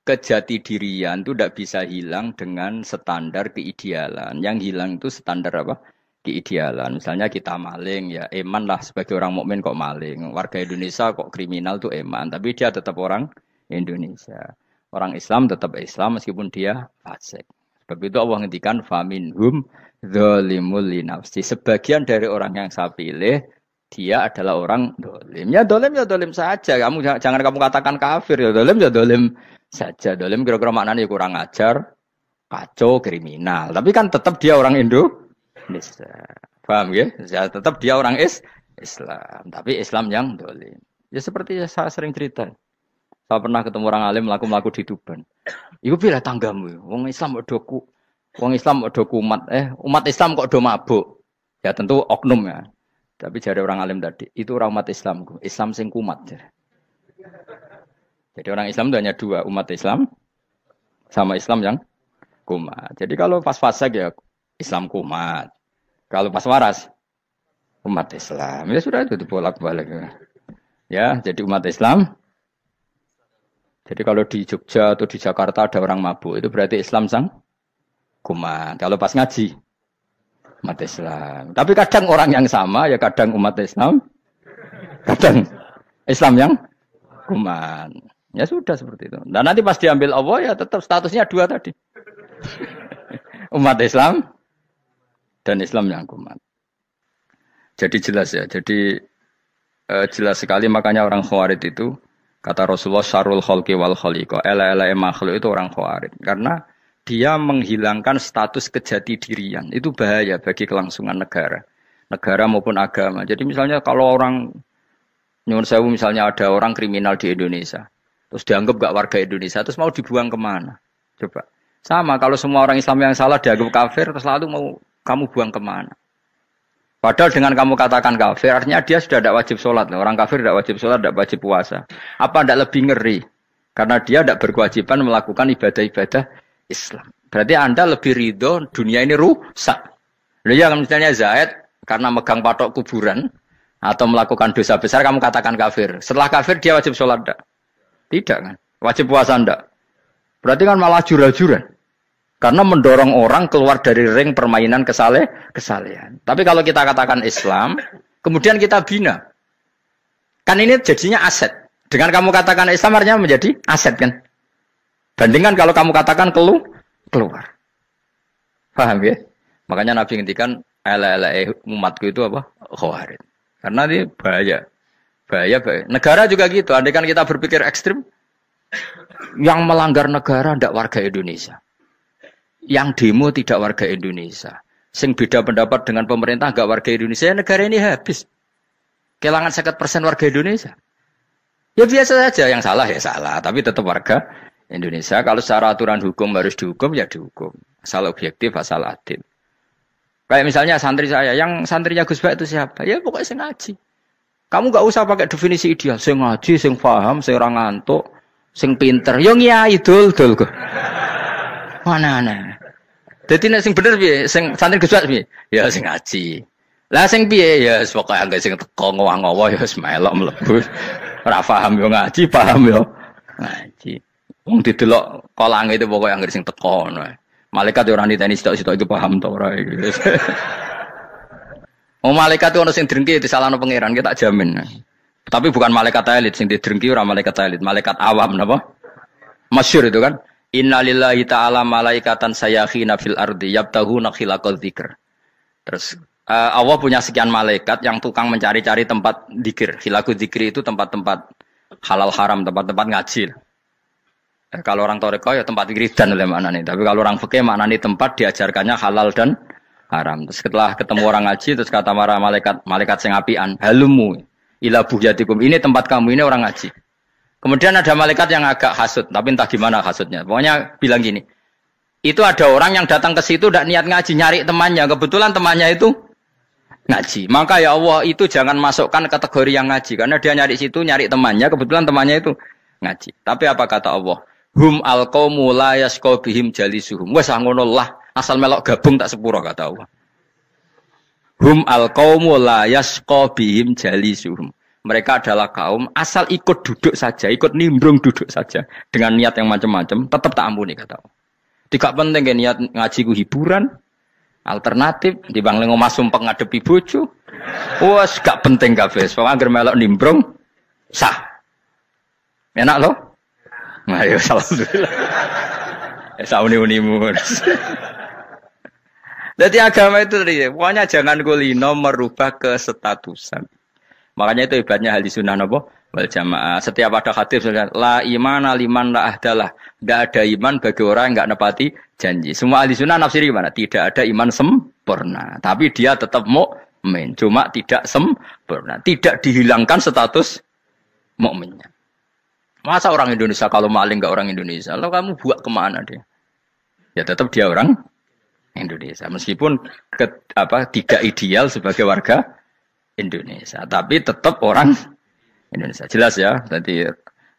kejati dirian itu tidak bisa hilang dengan standar keidealan. Yang hilang itu standar apa? keidealan. Misalnya kita maling, ya eman lah sebagai orang mukmin kok maling. Warga Indonesia kok kriminal tuh eman, tapi dia tetap orang Indonesia. Orang Islam tetap Islam meskipun dia fasik. Sebab itu Allah ngendikan faminhum dzalimul linafsi. Sebagian dari orang yang saya pilih dia adalah orang dolim. Ya dolim saja. Jangan kamu katakan kafir ya dolim saja. Dolim kira-kira maknanya kurang ajar, kacau, kriminal. Tapi kan tetap dia orang Indonesia. Paham ya? Ya tetap dia orang Islam. Tapi Islam yang dolim. Ya seperti saya sering cerita. Saya pernah ketemu orang alim melaku di Tuban. Iku pilih tanggamu. Wong Islam kok kumat. Umat Islam kok do mabuk. Ya tentu oknum ya. Tapi jari orang alim tadi, itu orang umat Islamku. Islam sing kumat. Jadi orang Islam itu hanya dua, umat Islam sama Islam yang kumat. Jadi kalau pas fasik ya Islam kumat. Kalau pas waras umat Islam. Ya sudah itu dibolak-balik. Ya, jadi umat Islam. Jadi kalau di Jogja atau di Jakarta ada orang mabuk, itu berarti Islam sang kumat. Kalau pas ngaji umat Islam. Tapi kadang orang yang sama, ya kadang umat Islam, kadang Islam yang kuman. Ya sudah seperti itu. Dan nanti pas diambil Allah, ya tetap statusnya dua tadi. Umat Islam dan Islam yang kuman. Jadi jelas ya. Jadi jelas sekali makanya orang Khawarij itu, kata Rasulullah, syarrul khalqi wal khaliqa. Ela-ela makhluk itu orang Khawarij. Karena dia menghilangkan status kejati dirian. Itu bahaya bagi kelangsungan negara. Negara maupun agama. Jadi misalnya kalau orang, nyuwun sewu misalnya ada orang kriminal di Indonesia. Terus dianggap gak warga Indonesia. Terus mau dibuang kemana? Coba. Sama kalau semua orang Islam yang salah dianggap kafir. Terus lalu mau kamu buang kemana? Padahal dengan kamu katakan kafir. Artinya dia sudah tidak wajib sholat. Orang kafir tidak wajib sholat, tidak wajib puasa. Apa tidak lebih ngeri? Karena dia tidak berkewajiban melakukan ibadah-ibadah Islam. Berarti Anda lebih ridho dunia ini rusak. Ya misalnya Zaid karena megang patok kuburan atau melakukan dosa besar kamu katakan kafir. Setelah kafir dia wajib sholat enggak? Tidak kan? Wajib puasa enggak? Berarti kan malah jura-jura. Karena mendorong orang keluar dari ring permainan kesalehan. Tapi kalau kita katakan Islam, kemudian kita bina. Kan ini jadinya aset. Dengan kamu katakan Islam artinya menjadi aset kan? Bandingkan kalau kamu katakan keluar. Paham ya? Makanya Nabi ngendikan ala umatku itu apa? Khawarij. Karena ini bahaya. Bahaya. Negara juga gitu. Andai kan kita berpikir ekstrim, yang melanggar negara tidak warga Indonesia. Yang demo tidak warga Indonesia. Sing beda pendapat dengan pemerintah enggak warga Indonesia, negara ini habis. Kehilangan 50% warga Indonesia. Ya biasa saja, yang salah ya salah, tapi tetap warga Indonesia. Kalau secara aturan hukum harus dihukum, ya dihukum. Asal objektif, asal adil. Kayak misalnya santri saya, yang santrinya Gus Bak itu siapa? Ya pokoknya sing ngaji. Kamu gak usah pakai definisi ideal. Sing ngaji, sing paham, sing ora ngantuk, sing pinter. Yo ngiyai dul kok. Mana. Dadi nek sing bener piye? Sing santri Gus Bak piye? Ya sing ngaji. Lah sing piye? Ya pokoke anggere sing teko ngowah-ngowah ya wis melok mlebu. Ora paham yo ngaji, paham yo ngaji. Wong didelok kolange itu pokoke anggere sing teko ngono ae. Malaikat yo ora niteni sitok-sitok itu paham to ora iki. Malaikat itu ono sing drengki disalahno pangeran, kita tak jamin. Tapi bukan malaikat elit sing didrengki ora malaikat elit, malaikat awam napa? Masyhur itu kan. Innalillahi ta'ala malaikatan sayakhina fil ardi yabtahuna khilaqal dzikr. Terus Allah punya sekian malaikat yang tukang mencari-cari tempat dzikir. Khilaqul dzikri itu tempat-tempat halal haram, tempat-tempat ngaji. Kalau orang Toreko ya tempat wiridan oleh maknanya. Tapi kalau orang fikih maknanya tempat diajarkannya halal dan haram. Terus setelah ketemu orang ngaji, terus kata para malaikat sing apian, halumu ila buhyatikum. Ini tempat kamu, ini orang ngaji. Kemudian ada malaikat yang agak hasud, tapi entah gimana hasudnya. Pokoknya bilang gini, itu ada orang yang datang ke situ tidak niat ngaji, nyari temannya. Kebetulan temannya itu ngaji. Maka ya Allah itu jangan masukkan kategori yang ngaji, karena dia nyari situ, nyari temannya. Kebetulan temannya itu ngaji. Tapi apa kata Allah? Hum al-qaumu la yasqa bihim jalisuhum. Wes ngono lah, asal melok gabung tak sepuro kata Allah. Hum al-qaumu la yasqa bihim jalisuhum. Mereka adalah kaum asal ikut duduk saja, ikut nimbrung duduk saja dengan niat yang macam-macam, tetap tak ampuni kata Allah. Tidak penting niat ngaji ku hiburan, Alternatif dibang lengo mas sumpek ngadepi bojo. Wes gak penting kabeh. Wong anggere melok nimbrung sah. Enak loh? Nah, ya alhamdulillah. Sauni-unimu. Jadi agama itu tadi, pokoknya jangan kulino merubah kesestatusan. Makanya itu hebatnya ahli sunnah napa? Wal jamaah. Setiap ada hadis la imana liman la ahdalah. Tidak ada iman bagi orang yang enggak nepati janji. Semua ahli sunnah nafsiri gimana? Tidak ada iman sempurna, tapi dia tetap mukmin, cuma tidak sempurna. Tidak dihilangkan status mukminnya. Masa orang Indonesia kalau maling enggak orang Indonesia? Lalu kamu buat kemana dia? Ya tetap dia orang Indonesia. Meskipun tidak ideal sebagai warga Indonesia, tapi tetap orang Indonesia. Jelas ya. Tadi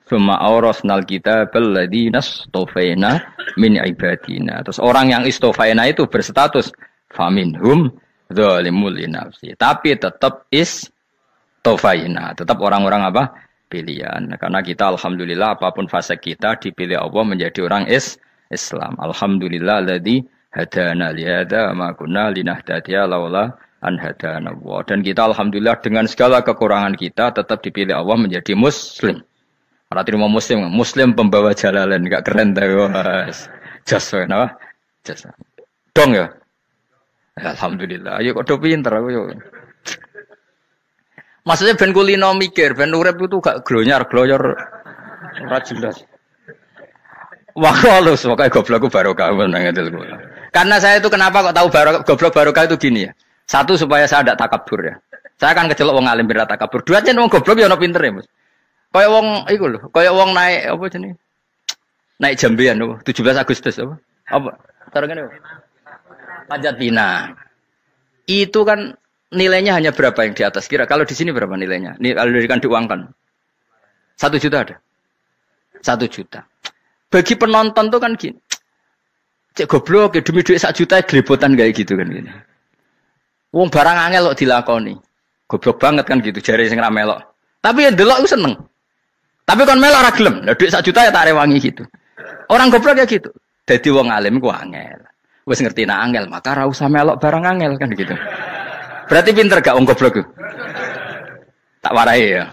summa awrasnal kitabal ladzina istofaina min ibadina. Terus orang yang istofaina itu berstatus faminhum zalimul linafsi. Tapi tetap istofaina, tetap orang-orang apa? Pilihan. Karena kita alhamdulillah apapun fase kita dipilih Allah menjadi orang Islam. Alhamdulillah alladzi hadana li hadza ma kunna linahtadiya laula an hadana Allah. Dan kita alhamdulillah dengan segala kekurangan kita tetap dipilih Allah menjadi muslim. Ora terima muslim pembawa jalalan, enggak keren ta wes. Jas napa? Jas. Dong ya. Alhamdulillah. Ayo kok do pinter aku yo. Maksudnya ben kulino mikir, ben urip itu gak glonyar-glonyor ora jelas. Wah, halus pokoke goblokku barokah menang ngedel kula. Karena saya itu kenapa kok tahu goblok barokah itu gini ya. Satu supaya saya tidak takabur ya. Saya akan kecelok wong alim berat takabur. Dua aja wong goblok ya ono pinter ya, Mas. Kaya wong iku lho, kaya wong naik apa jenenge? Naik jambean lho, 17 Agustus apa? Apa? Tarengane. Panjat Pinang. Itu kan nilainya hanya berapa yang di atas? Kira kalau di sini berapa nilainya? Kalau diuangkan 1 juta ada. 1 juta. Bagi penonton tuh kan gini. Cek goblok demi duit 1 juta glebotan kayak gitu kan gini. Wong barang angel kok dilakoni. Goblok banget kan gitu jare sing ra melok. Tapi yang delok ku seneng. Tapi kon melok ora gelem. Lah duit 1 juta ya tak rewangi gitu. Orang goblok ya gitu. Dadi wong alim ku angel. Wis ngerti nak angel, maka ra usah melok barang angel kan gitu. Berarti pinter gak wong goblok ku? Tak warai ya.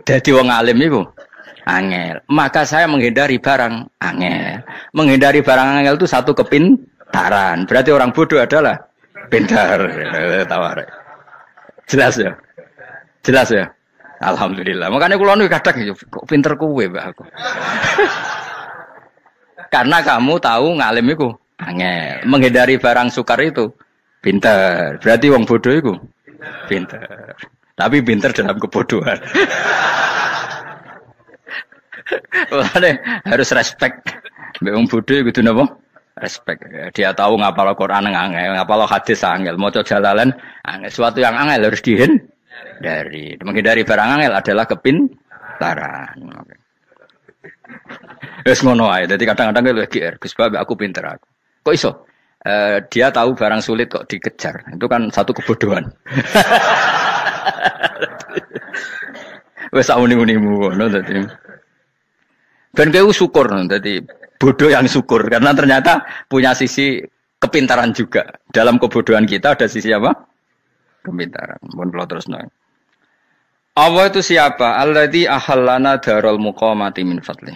Dadi wong alim iku angel. Maka saya menghindari barang angel. Menghindari barang angel itu satu kepintaran. Berarti orang bodoh adalah pintar. Tak warai. Jelas ya? Jelas ya? Alhamdulillah. Makanya kula nu kadang kok pinter kowe, Mbak aku. Karena kamu tahu ngalim iku angel. Menghindari barang sukar itu pintar. Berarti wong bodoh iku pintar. Tapi pintar dalam kebodohan. Makanya harus respect. Mbak wong bodoh kudu napa? Respect. Dia tahu ngapal Quran angel, ngapal hadis angel, maca jalalan angel. Sesuatu yang angel harus dari menghindari barang angel adalah kepintaran. Wes ngono ae. Dadi kadang-kadang lho GR, Gus Bab aku pinter aku. Kok iso? Dia tahu barang sulit kok dikejar. Itu kan satu kebodohan. Wes sauni-unimu ngono dadi. Ben kowe syukur dadi bodoh yang syukur karena ternyata punya sisi kepintaran juga. Dalam kebodohan kita ada sisi apa? Kepintaran. Mun kula terusno. Allah itu siapa? Alladzi ahallana darul muqamati min fadlih.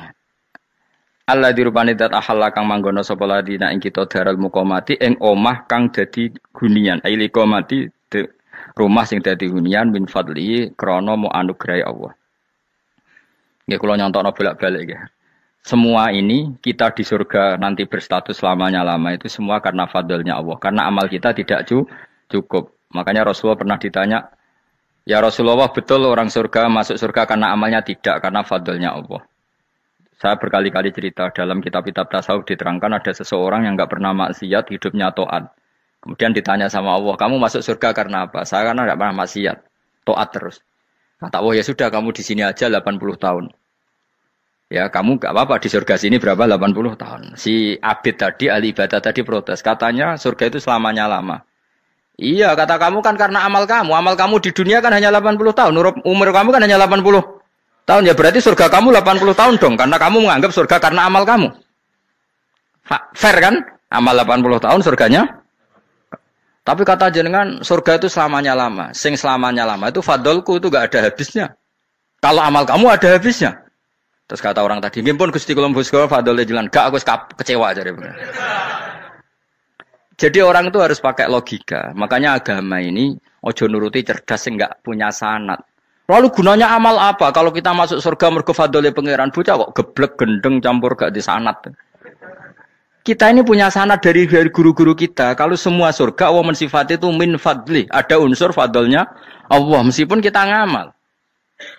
Alladzi rupane dat ahalla kang manggono sapa ladina ing kita darul muqamati ing omah kang dadi hunian. Aili qamati rumah sing dadi hunian min fadli krana mu anugrahi Allah. Nggih kula nyontokno bolak-balik nggih. Semua ini kita di surga nanti berstatus lamanya-lama itu semua karena fadlnya Allah. Karena amal kita tidak cukup. Makanya Rasulullah pernah ditanya, ya Rasulullah betul orang surga masuk surga karena amalnya tidak, karena fadlnya Allah. Saya berkali-kali cerita dalam kitab-kitab tasawuf diterangkan ada seseorang yang enggak pernah maksiat, hidupnya taat. Kemudian ditanya sama Allah, kamu masuk surga karena apa? Saya karena enggak pernah maksiat, taat terus. Kata Allah, ya sudah kamu di sini aja 80 tahun. Ya kamu enggak apa-apa di surga sini berapa 80 tahun. Si Abid tadi, ahli ibadah tadi protes. Katanya surga itu selamanya lama. Iya, kata kamu kan karena amal kamu. Amal kamu di dunia kan hanya 80 tahun. Umur kamu kan hanya 80 tahun. Ya berarti surga kamu 80 tahun dong. Karena kamu menganggap surga karena amal kamu. Fair kan? Amal 80 tahun surganya Tapi kata jenengan surga itu selamanya lama. Sing selamanya lama itu fadolku itu gak ada habisnya. Kalau amal kamu ada habisnya. Terus kata orang tadi, ngimpun Gusti kula mbusga fadole jalan. Gak aku kecewa aja. Jadi orang itu harus pakai logika. Makanya agama ini ojo nuruti cerdas sing gak punya sanad. Lalu gunanya amal apa? Kalau kita masuk surga mergo fadole pangeran bocah kok geblek gendeng campur gak di sanad. Kita ini punya sanad dari guru-guru kita. Kalau semua surga Allah mensifati itu min fadli. Ada unsur fadlnya Allah meskipun kita ngamal.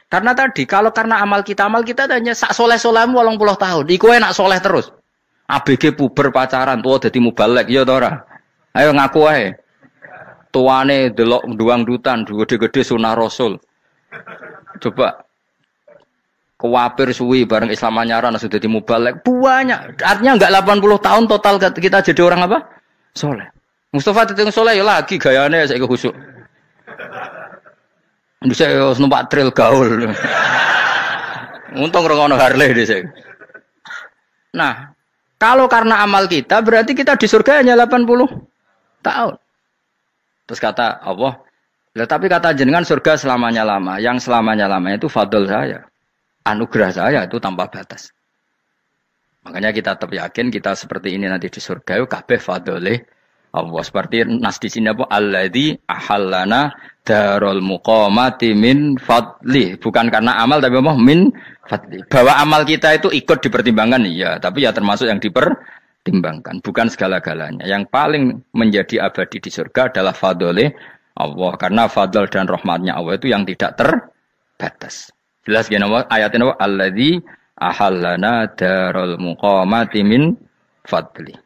Karena tadi kalau karena amal kita hanya sak soleh-solehmu 80 tahun. Iku enak soleh terus. ABG puber pacaran tua dadi mubalek ya ta ora. Ayo ngaku ae. Tuane delok duang dutan gede-gede sunah Rasul. Coba kuwapir suwi bareng Islam anyaran sudah dadi mubalek banyak. Artinya enggak 80 tahun total kita jadi orang apa? Soleh. Mustafa ditung soleh ya lagi gayane saiki khusuk. Bisa numpak trail gaul. Untung rengono Harley dhisik. Nah, kalau karena amal kita berarti kita di surga hanya 80 tahun. Terus kata Allah, tapi kata jenengan surga selamanya lama. Yang selamanya lama itu fadl saya. Anugerah saya itu tanpa batas. Makanya kita tetap yakin kita seperti ini nanti di surga itu kabeh fadlih Allah. Seperti nas di sini apa? Alladzi ahallana darul muqamati min fadli. Bukan karena amal tapi apa? Min fadli. Bahwa amal kita itu ikut dipertimbangkan iya, tapi ya termasuk yang dipertimbangkan, bukan segala-galanya. Yang paling menjadi abadi di surga adalah fadlih Allah, karena fadl dan rahmatnya Allah itu yang tidak terbatas. Jelas gini ayatnya apa? Alladzi ahallana darul muqamati min fadli.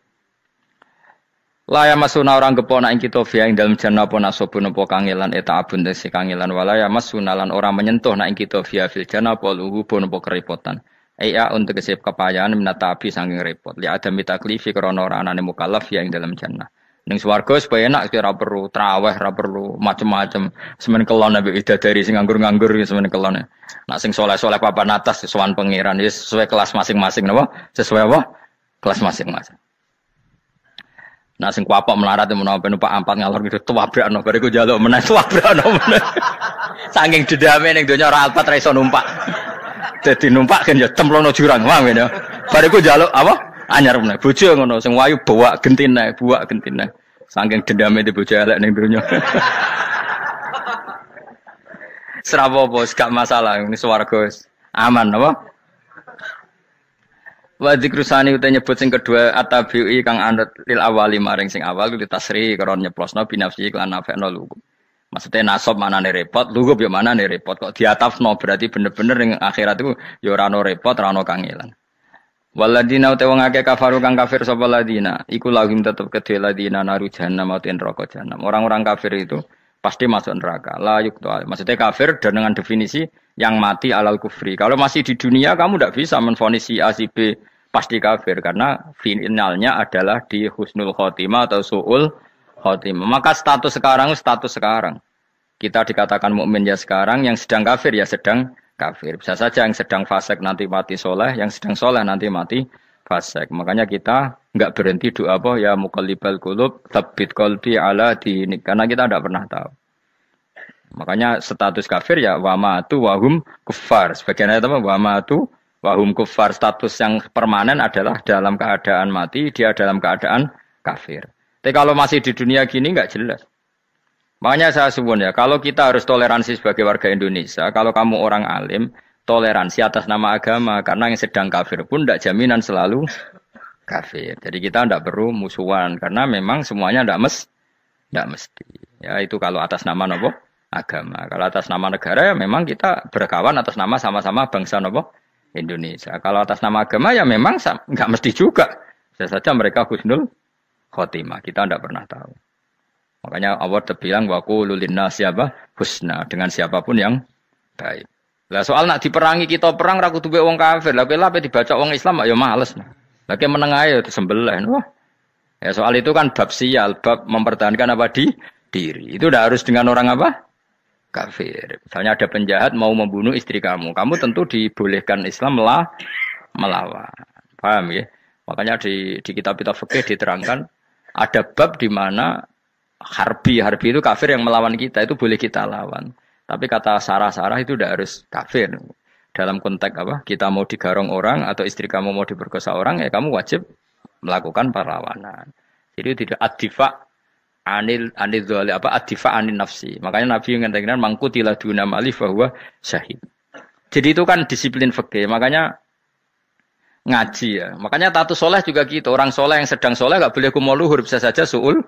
La ya masuna orang gepona ing kita via ing dalem jannah apa nasobun apa kangelan eta abun desi kangelan wala ya masuna lan orang menyentuh nak ing kita via fil jannah apa luhubun apa kerepotan. Aya untuk kesep kepayahan minata api saking repot. Li adam mitaklifi krana ora anane mukallaf via ing dalem jannah. Ning swarga supaya enak ora perlu traweh, ora perlu macem-macem. Semen kelon ambek widadari sing nganggur-nganggur semen kelon. Nak sing saleh-saleh papan atas sowan pangeran wis sesuai kelas masing-masing napa? Sesuai apa? Kelas masing-masing. Nah sing kuapok melarat menawa numpak ampat ngalor gitu tuwabrakno bariku njaluk meneh tuwabrakno meneh. Saking dendame ning donya ora alpat ra iso numpak. Dadi numpak kan ya cemplungno jurang wae ya. Bariku njaluk apa? Anyar meneh. Bojo ngono sing wayu bawa gentine, buak gentine. Saking dendame di bojo elek ning donya. Serapopo gak masalah ini swarga aman apa? Wa dzikrusani uta nyebut sing kedua atabi'i kang anut lil awali maring sing awal li tasri karo nyeplosno binafsi lan nafekno lugu. Maksudnya nasab manane repot, lugu yo manane repot kok diatafno berarti bener-bener ning akhirat itu yo ora ono repot, ora ono kangelan. Waladina uta wong akeh kafaru kang kafir sapa ladina, iku lahum tetep kedhe ladina naru jahannam ten neraka jahannam. Orang-orang kafir itu pasti masuk neraka. La yuktu. Maksudnya kafir dan dengan definisi yang mati alal kufri. Kalau masih di dunia kamu tidak bisa menvonis si A si B pasti kafir karena finalnya adalah di husnul khotimah atau su'ul khotimah. Maka status sekarang. Kita dikatakan mukmin ya sekarang, yang sedang kafir ya sedang kafir. Bisa saja yang sedang fasik nanti mati soleh, yang sedang soleh nanti mati fasik. Makanya kita enggak berhenti doa apa ya muqallibal qulub tsabbit qalbi ala dinik, karena kita tidak pernah tahu. Makanya status kafir ya wa matu wa hum kuffar. Sebagian ayat apa wa matu wahum kufar, status yang permanen adalah dalam keadaan mati, dia dalam keadaan kafir. Tapi kalau masih di dunia gini nggak jelas. Makanya saya suwun ya, kalau kita harus toleransi sebagai warga Indonesia, kalau kamu orang alim, toleransi atas nama agama, karena yang sedang kafir pun tidak jaminan selalu kafir. Jadi kita tidak perlu musuhan, karena memang semuanya tidak mesti. Ya itu kalau atas nama nopo agama. Kalau atas nama negara ya memang kita berkawan atas nama sama-sama bangsa nopo Indonesia. Kalau atas nama agama ya memang nggak mesti juga. Bisa saja mereka husnul khotimah. Kita tidak pernah tahu. Makanya Allah terbilang wa qulu linnasi siapa husna, dengan siapapun yang baik. Lah soal nak diperangi kita perang ra kudu wong kafir. Lah kowe dibaca wong Islam ya males. Lah ke meneng ae disembelih. Wah. Ya soal itu kan bab sial, bab mempertahankan apa diri. Itu udah harus dengan orang apa? Kafir. Misalnya ada penjahat mau membunuh istri kamu, kamu tentu dibolehkan Islam melawan. Paham ya? Makanya di kitab-kitab fikih diterangkan ada bab di mana harbi itu kafir yang melawan kita, itu boleh kita lawan. Tapi kata sarah-sarah itu tidak harus kafir. Dalam konteks apa? Kita mau digarong orang atau istri kamu mau diperkosa orang, ya kamu wajib melakukan perlawanan. Jadi tidak adifa anil dzali apa adifa anin nafsi. Makanya Nabi mengatakan mangkutila duna mali bahwa syahid. Jadi itu kan disiplin fikih. Makanya ngaji ya. Makanya tatus soleh juga gitu. Orang soleh yang sedang soleh nggak boleh kumo luhur, bisa saja suul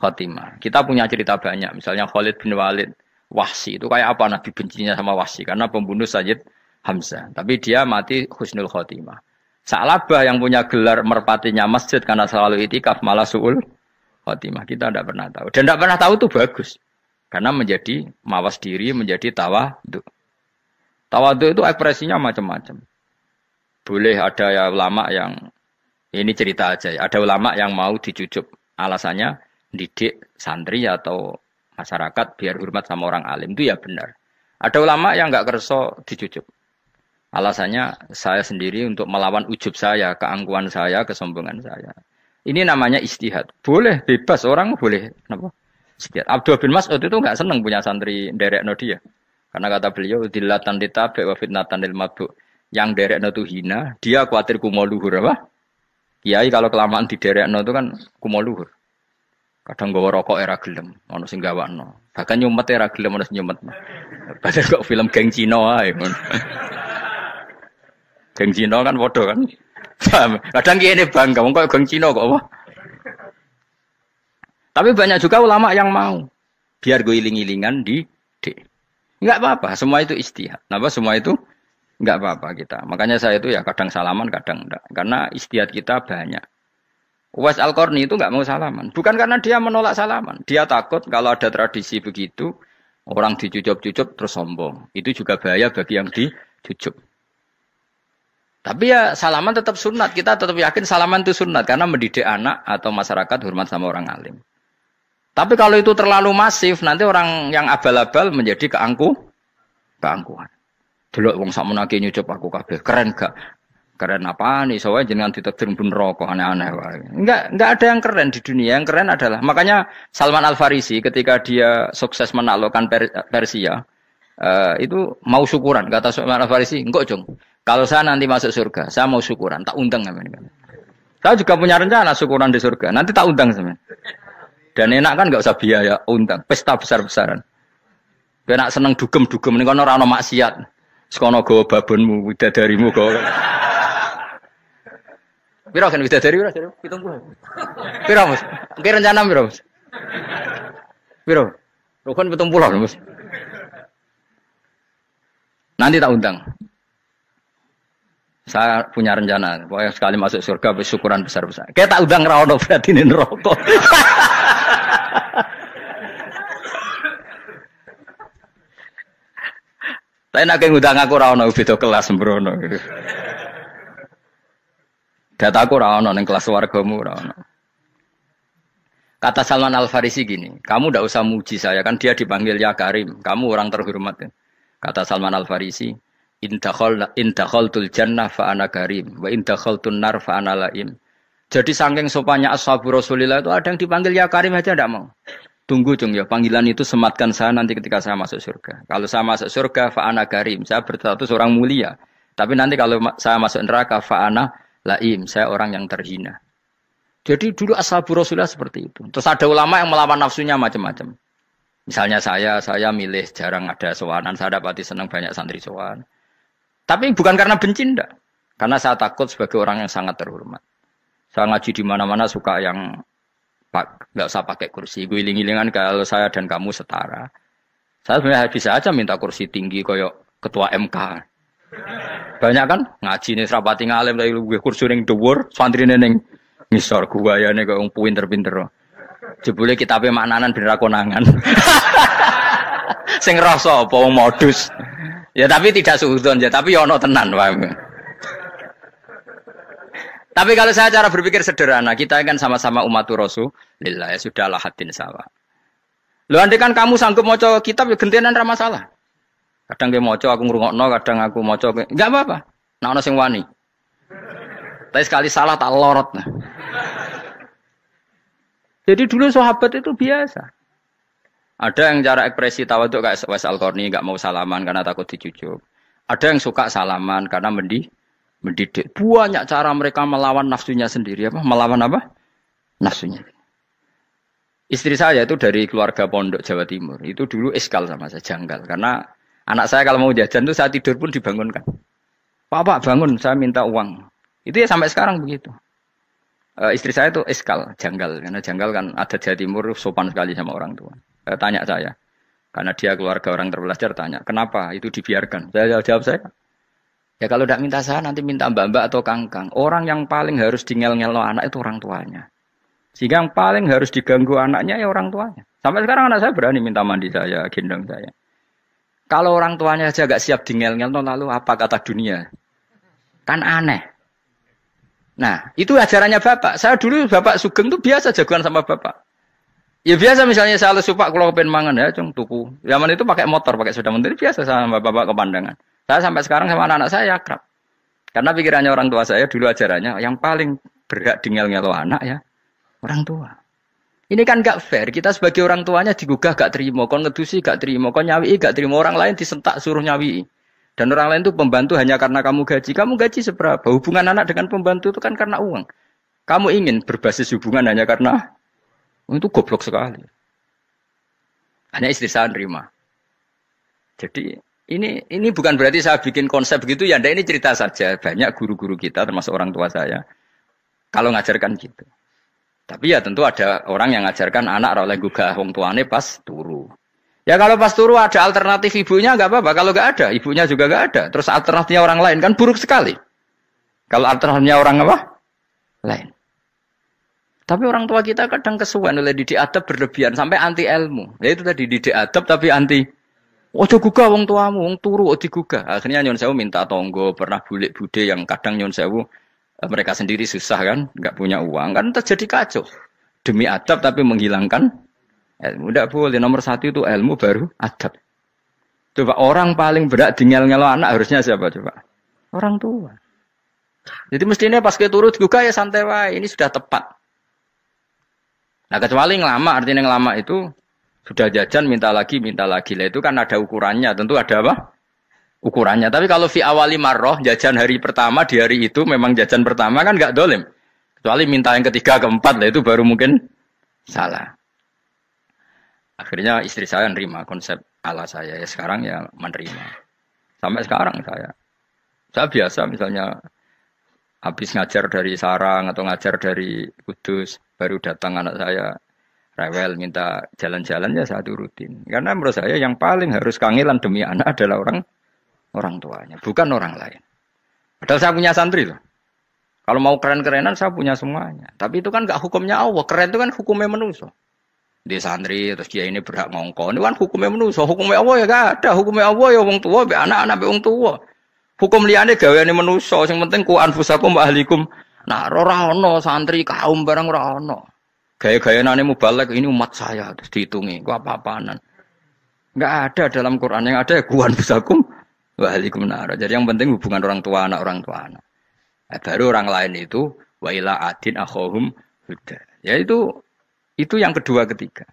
khotimah. Kita punya cerita banyak. Misalnya Khalid bin Walid. Wahsi itu kayak apa Nabi bencinya sama Wahsi karena pembunuh Sayyid Hamzah. Tapi dia mati husnul khotimah. Sa'labah yang punya gelar merpatinya masjid karena selalu itikaf malah suul khotimah. Kita tidak pernah tahu. Dan tidak pernah tahu itu bagus. Karena menjadi mawas diri, menjadi tawadhu. Tawadhu itu ekspresinya macam-macam. Boleh ada ya ulama yang ini cerita aja ya. Ada ulama yang mau dicucup. Alasannya didik santri atau masyarakat biar hormat sama orang alim, itu ya benar. Ada ulama yang nggak kerso dicucup. Alasannya saya sendiri untuk melawan ujub saya, keangkuhan saya, kesombongan saya. Ini namanya istihad. Boleh, bebas orang boleh. Kenapa? Istihad. Abdul bin Mas'ud itu nggak senang punya santri derekno dia. Karena kata beliau dilatan ditabe wa fitnatan lil mabuk. Yang derekno itu hina, dia khawatir kumo luhur apa? Kiai kalau kelamaan di derekno itu kan kumo luhur. Kadang gawa rokok era gelem, ono sing gawakno. Bahkan nyumet era gelem ono sing nyumet. Padahal kok film geng Cina ae. Geng Cina kan padha kan. Kadang kene bangga wong kok geng Cina kok apa. Tapi banyak juga ulama yang mau biar gue iling-ilingan di enggak apa-apa, semua itu istihad. Napa semua itu enggak apa-apa kita. Makanya saya itu ya kadang salaman, kadang enggak. Karena istihad kita banyak. Uwais Al-Qarni itu nggak mau salaman. Bukan karena dia menolak salaman. Dia takut kalau ada tradisi begitu, orang dicucup-cucup terus sombong. Itu juga bahaya bagi yang dicucup. Tapi ya salaman tetap sunat. Kita tetap yakin salaman itu sunat. Karena mendidik anak atau masyarakat hormat sama orang alim. Tapi kalau itu terlalu masif, nanti orang yang abal-abal menjadi keangkuhan. Delok wong sakmenake nyucup aku kabeh. Keren gak? Keren apa nih? Soalnya jangan ditakdir pun rokok aneh-aneh. Enggak ada yang keren di dunia. Yang keren adalah makanya Salman Al Farisi ketika dia sukses menaklukkan Persia itu mau syukuran. Kata Salman Al Farisi, enggak Jong. Kalau saya nanti masuk surga, saya mau syukuran. Tak undang namanya. Saya juga punya rencana syukuran di surga. Nanti tak undang sama. Dan enak kan enggak usah biaya undang. Pesta besar-besaran. Enak seneng dugem-dugem. Ini kan orang maksiat. Sekono gawa babonmu, widadarimu gawa. Piro kan widadari ora? 70. Piro, Mas? Ki rencana piro, Mas? Piro? Rukun 70, Mas. Nanti tak undang. Saya punya rencana, pokoknya sekali masuk surga bersyukuran besar-besar. Kayak tak undang ra ono berarti ning neraka. Tapi nek ngundang aku ra ono beda kelas sembrono. Dataku ora ono ning kelas wargamu ora ono. Kata Salman Al Farisi gini, kamu ndak usah muji saya kan dia dipanggil ya Karim, kamu orang terhormat. Kata Salman Al Farisi, in dakhaltul jannah fa ana karim wa in dakhaltun nar fa ana laim. Jadi saking sopannya ashabu Rasulillah itu ada yang dipanggil ya Karim aja ndak mau. Tunggu Jung ya, panggilan itu sematkan saya nanti ketika saya masuk surga. Kalau saya masuk surga fa ana karim, saya berstatus orang mulia. Tapi nanti kalau saya masuk neraka fa ana laim, saya orang yang terhina. Jadi dulu ashabu Rasulullah seperti itu. Terus ada ulama yang melawan nafsunya macam-macam. Misalnya saya milih jarang ada sowanan, saya dapati senang banyak santri sowan. Tapi bukan karena benci enggak. Karena saya takut sebagai orang yang sangat terhormat. Saya ngaji di mana-mana suka yang enggak usah pakai kursi. Gue iling-ilingan kalau saya dan kamu setara. Saya sebenarnya bisa aja minta kursi tinggi koyok ketua MK. Banyak kan ngaji nih serapati ngalim dari gue kursi ning dhuwur, santrine ning ngisor guayane kok wong pinter-pinter. Jebule kitabe maknanan ben ra konangan. Sing rasa apa wong modus. Ya tapi tidak suudzon ya, tapi ono tenan wae. Tapi kalau saya cara berpikir sederhana, kita kan sama-sama umatur Rasulillah, ya sudahlah hadin sawa. Lho andai kan kamu sanggup maca kitab ya gentenan ra masalah. Kadang dia moco aku ngrungokno, kadang aku moco enggak apa-apa. Nek ana sing wani. Tapi sekali salah tak lorot. Jadi dulu sahabat itu biasa. Ada yang cara ekspresi tawaduk kayak Wes Al-Qarni nggak mau salaman karena takut dicucuk. Ada yang suka salaman karena mendidik. Banyak cara mereka melawan nafsunya sendiri. Melawan apa? Nafsunya. Istri saya itu dari keluarga pondok Jawa Timur. Itu dulu eskal sama saya, janggal. Karena anak saya kalau mau jajan itu saya tidur pun dibangunkan. Pak bangun, saya minta uang. Itu ya sampai sekarang begitu. Istri saya itu eskal, janggal. Karena janggal kan ada Jawa Timur sopan sekali sama orang tua. Tanya saya. Karena dia keluarga orang terpelajar, tanya. Kenapa itu dibiarkan? Saya jawab saya. Ya kalau tidak minta saya, nanti minta mbak-mbak atau kangkang. Orang yang paling harus dingel-ngelo anak itu orang tuanya. Sehingga yang paling harus diganggu anaknya ya orang tuanya. Sampai sekarang anak saya berani minta mandi saya, gendong saya. Kalau orang tuanya aja gak siap dingel-ngelo, lalu apa kata dunia? Kan aneh. Nah, itu ajarannya bapak. Saya dulu bapak Sugeng itu biasa jagoan sama bapak. Ya biasa misalnya saya lesu pak kalau pengen mangan ya, cung tuku. Zaman itu pakai motor, pakai sepeda motor biasa sama bapak kepandangan. Saya sampai sekarang sama anak-anak saya akrab. Karena pikirannya orang tua saya dulu ajarannya yang paling berhak dingel-ngelo anak ya orang tua. Ini kan gak fair. Kita sebagai orang tuanya digugah gak terima, kon ngedusi gak terima, kon nyawi gak terima, orang lain disentak suruh nyawi. Dan orang lain itu pembantu hanya karena kamu gaji. Kamu gaji seberapa? Hubungan anak dengan pembantu itu kan karena uang. Kamu ingin berbasis hubungan hanya karena itu goblok sekali. Hanya istri saya nerima. Jadi ini bukan berarti saya bikin konsep begitu ya. Ini cerita saja. Banyak guru-guru kita termasuk orang tua saya kalau ngajarkan gitu. Tapi ya tentu ada orang yang ngajarkan anak oleh gugah wong tuane pas turu. Ya kalau pas turu ada alternatif ibunya nggak apa-apa. Kalau nggak ada ibunya juga nggak ada. Terus alternatifnya orang lain kan buruk sekali. Kalau alternatifnya orang apa? Lain. Tapi orang tua kita kadang kesuwen oleh didik adab berlebihan sampai anti ilmu. Ya itu tadi didik adab tapi anti. Ojo gugah wong tuamu, wong turu digugah. Akhirnya nyon sewu minta tonggo, pernah bulik bude yang kadang nyon sewu mereka sendiri susah kan, nggak punya uang kan terjadi kacau. Demi adab tapi menghilangkan ilmu. Tidak boleh. Nomor satu itu ilmu baru adab. Coba orang paling berat dingel-ngelo anak harusnya siapa coba? Orang tua. Jadi mestinya pas ke turu digugah ya santai wae. Ini sudah tepat. Nah kecuali ngelama, artinya ngelama itu sudah jajan minta lagi lah itu kan ada ukurannya, tentu ada apa? Ukurannya. Tapi kalau fi awali marroh jajan hari pertama di hari itu memang jajan pertama kan nggak dolim. Kecuali minta yang ketiga keempat lah itu baru mungkin salah. Akhirnya istri saya nerima konsep ala saya ya sekarang ya menerima. Sampai sekarang saya biasa misalnya habis ngajar dari Sarang atau ngajar dari Kudus baru datang anak saya rewel minta jalan-jalan ya saya turutin. Karena menurut saya yang paling harus kangelan demi anak adalah orang tuanya, bukan orang lain. Padahal saya punya santri loh. Kalau mau keren-kerenan saya punya semuanya. Tapi itu kan gak hukumnya Allah. Keren itu kan hukumnya manusia. Di santri terus dia ini berhak ngongkon. Itu kan hukumnya manusia. Hukumnya Allah ya gak ada. Hukumnya Allah ya wong tua, be anak-anak be wong tua. Hukum liyane gaweane manusia. Sing penting ku anfusakum wa ahlikum. Nah, ora ono santri kaum barang ora ono. Gaya-gayanane mubalek ini umat saya terus dihitungi. Ku apa-apaanan. Enggak ada dalam Quran yang ada ku anfusakum wa ahlikum nar. Jadi yang penting hubungan orang tua anak. Baru orang lain itu wa ila adin akhahum huda. Ya itu yang kedua ketiga.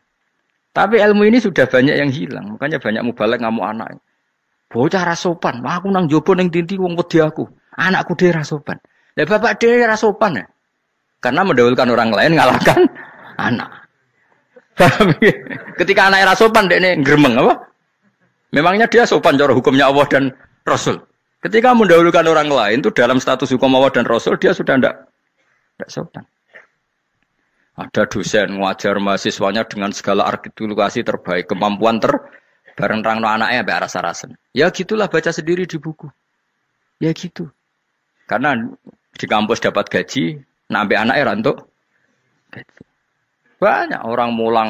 Tapi ilmu ini sudah banyak yang hilang. Makanya banyak mubalek ngamuk anak. Bocah ra sopan, aku nang jopo ning tinti wong wedi aku. Anakku dhewe ra sopan. Lah bapak dhewe ra sopan ya. Karena mendahulukan orang lain ngalahkan anak. Ketika anak ra sopan dekne gremeng apa? Memangnya dia sopan cara hukumnya Allah dan Rasul. Ketika mendahulukan orang lain itu dalam status hukum Allah dan Rasul dia sudah tidak sopan. Ada dosen ngajar mahasiswanya dengan segala artikulasi terbaik, kemampuan bareng terang anaknya sampai rasa-rasen. Ya gitulah baca sendiri di buku. Ya gitu. Karena di kampus dapat gaji, sampai anaknya rantuk gaji. Banyak orang mulang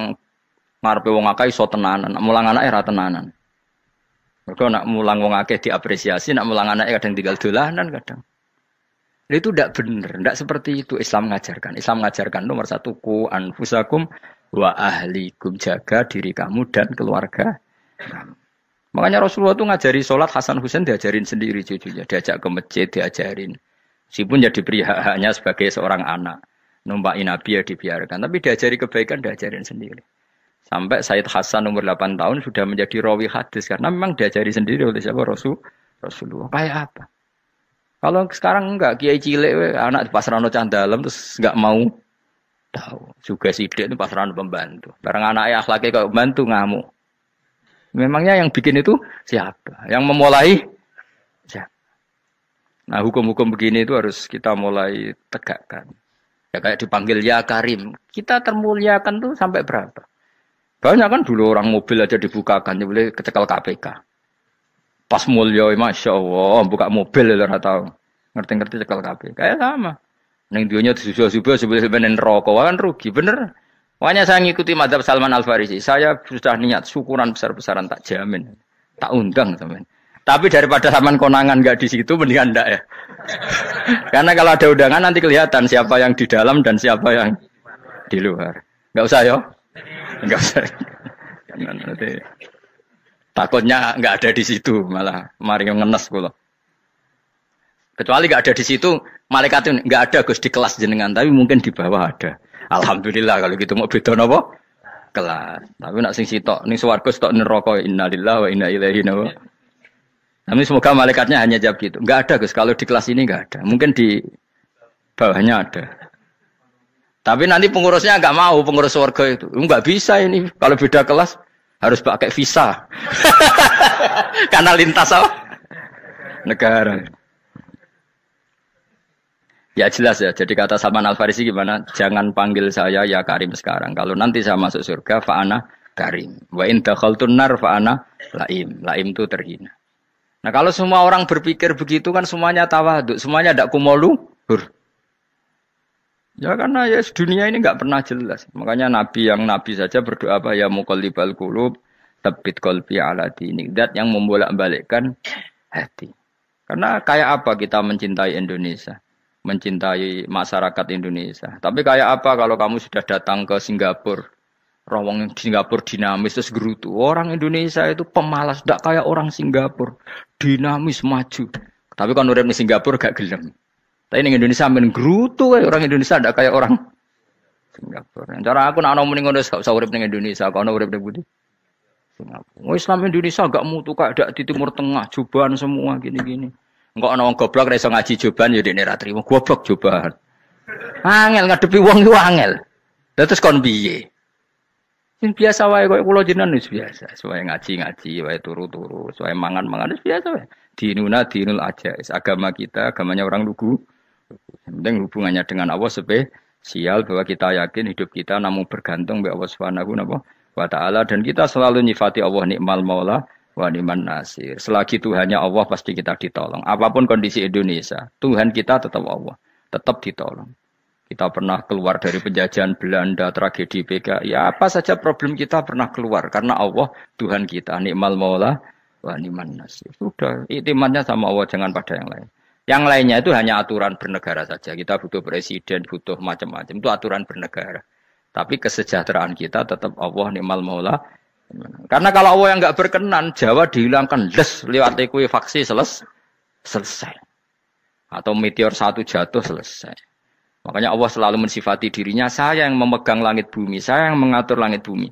ngarepe wong akeh iso tenanan, mulang anaknya ra tenanan. Mergo nak mulang wong akeh diapresiasi, nak mulang anaknya kadang tinggal dolanan kadang. Itu tidak benar, tidak seperti itu Islam mengajarkan. Islam mengajarkan nomor satu ku anfusakum wa ahlikum, jaga diri kamu dan keluarga. Makanya Rasulullah itu ngajari sholat Hasan Husain diajarin sendiri cucunya, diajak ke masjid diajarin. Meskipun jadi beri hak-haknya sebagai seorang anak. Numpaki Nabi ya dibiarkan. Tapi diajari kebaikan diajarin sendiri. Sampai Said Hasan umur 8 tahun sudah menjadi rawi hadis. Karena memang diajari sendiri oleh siapa? Rasulullah. Kayak apa? Kalau sekarang enggak, kiai cilik, anak di pasrano candalem terus enggak mau tahu. Juga sidik itu pasrano pembantu. Barang anaknya akhlaknya kalau bantu ngamuk. Memangnya yang bikin itu siapa? Yang memulai siapa? Nah hukum-hukum begini itu harus kita mulai tegakkan. Ya kayak dipanggil ya Karim. Kita termuliakan tuh sampai berapa? Banyak kan dulu orang mobil aja dibukakan. Dia boleh kecekel KPK. Pas mulia, Masya Allah. Buka mobil ya tahu. Ngerti-ngerti cekel KPK. Kayak sama. Neng dunia disusul-susul sebelum rokok. Kan rugi. Bener. Makanya saya ngikuti madhab Salman Al-Farisi. Saya sudah niat syukuran besar-besaran tak jamin. Tak undang teman. Tapi daripada saman konangan nggak di situ mendingan enggak ya. Karena kalau ada undangan nanti kelihatan siapa yang di dalam dan siapa yang di luar. Nggak usah ya. Nggak usah. Nanti takutnya nggak ada di situ malah mari ngenes kula. Kecuali nggak ada di situ malaikat itu nggak ada Gus di kelas jenengan tapi mungkin di bawah ada. Alhamdulillah kalau gitu mau beda napa? Kelas. Tapi nak sing sitok ning swarga sitok neraka innalillahi wa inna ilaihi raji'un. Tapi semoga malaikatnya hanya jawab gitu. Enggak ada Gus, kalau di kelas ini enggak ada. Mungkin di bawahnya ada. Tapi nanti pengurusnya enggak mau, pengurus warga itu. Enggak bisa ini. Kalau beda kelas harus pakai visa. Karena lintas apa? Negara. Ya jelas ya. Jadi kata Salman Al-Farisi gimana? Jangan panggil saya ya Karim sekarang. Kalau nanti saya masuk surga, fa'ana Karim. Wa in dakhaltun nar fa'ana Laim. Laim itu terhina. Nah kalau semua orang berpikir begitu kan semuanya tawaduk, semuanya tidak kumoluhur. Ya karena ya dunia ini nggak pernah jelas. Makanya Nabi yang Nabi saja berdoa apa ya muqallibal qulub tsabbit qalbi ala dinik. Zat yang membolak-balikkan hati. Karena kayak apa kita mencintai Indonesia, mencintai masyarakat Indonesia. Tapi kayak apa kalau kamu sudah datang ke Singapura? Rawang di Singapura dinamis terus gerutu. Orang Indonesia itu pemalas, tidak kayak orang Singapura. Dinamis, maju. Tapi kan orang di Singapura gak gelem. Tapi di Indonesia main gerutu, orang Indonesia tidak kayak orang Singapura. Cara aku nak ngomong ngono gak usah urip ning Indonesia, kok ono urip ning Budi. Singapura. Islam Indonesia gak mutu kayak di Timur Tengah, cobaan semua gini-gini. Enggak ana wong goblok ra iso ngaji cobaan ya dekne ra trimo. Goblok cobaan. Angel ngadepi wong iku angel. Terus kon piye? Biasa wae koyo kula jenengan wis biasa. Suwe ngaji-ngaji, wae turu-turu, suwe mangan-mangan wis biasa wae. Dinuna dinul ajais. Agama kita, agamanya orang lugu. Yang penting hubungannya dengan Allah spesial bahwa kita yakin hidup kita namun bergantung kepada Allah Subhanahu wa taala dan kita selalu nyifati Allah nikmal maula wa ni'man nasir. Selagi Tuhannya Allah pasti kita ditolong. Apapun kondisi Indonesia, Tuhan kita tetap Allah, tetap ditolong. Kita pernah keluar dari penjajahan Belanda, tragedi PKI. Ya, apa saja problem kita pernah keluar. Karena Allah, Tuhan kita. Ni'mal maula wa ni'man nasir. Sudah, iktimatnya sama Allah, jangan pada yang lain. Yang lainnya itu hanya aturan bernegara saja. Kita butuh presiden, butuh macam-macam. Itu aturan bernegara. Tapi kesejahteraan kita tetap Allah, ni'mal maula. Karena kalau Allah yang nggak berkenan, Jawa dihilangkan. Lewat ekuifaksi selesai. Atau meteor satu jatuh selesai. Makanya Allah selalu mensifati dirinya, saya yang memegang langit bumi, saya yang mengatur langit bumi.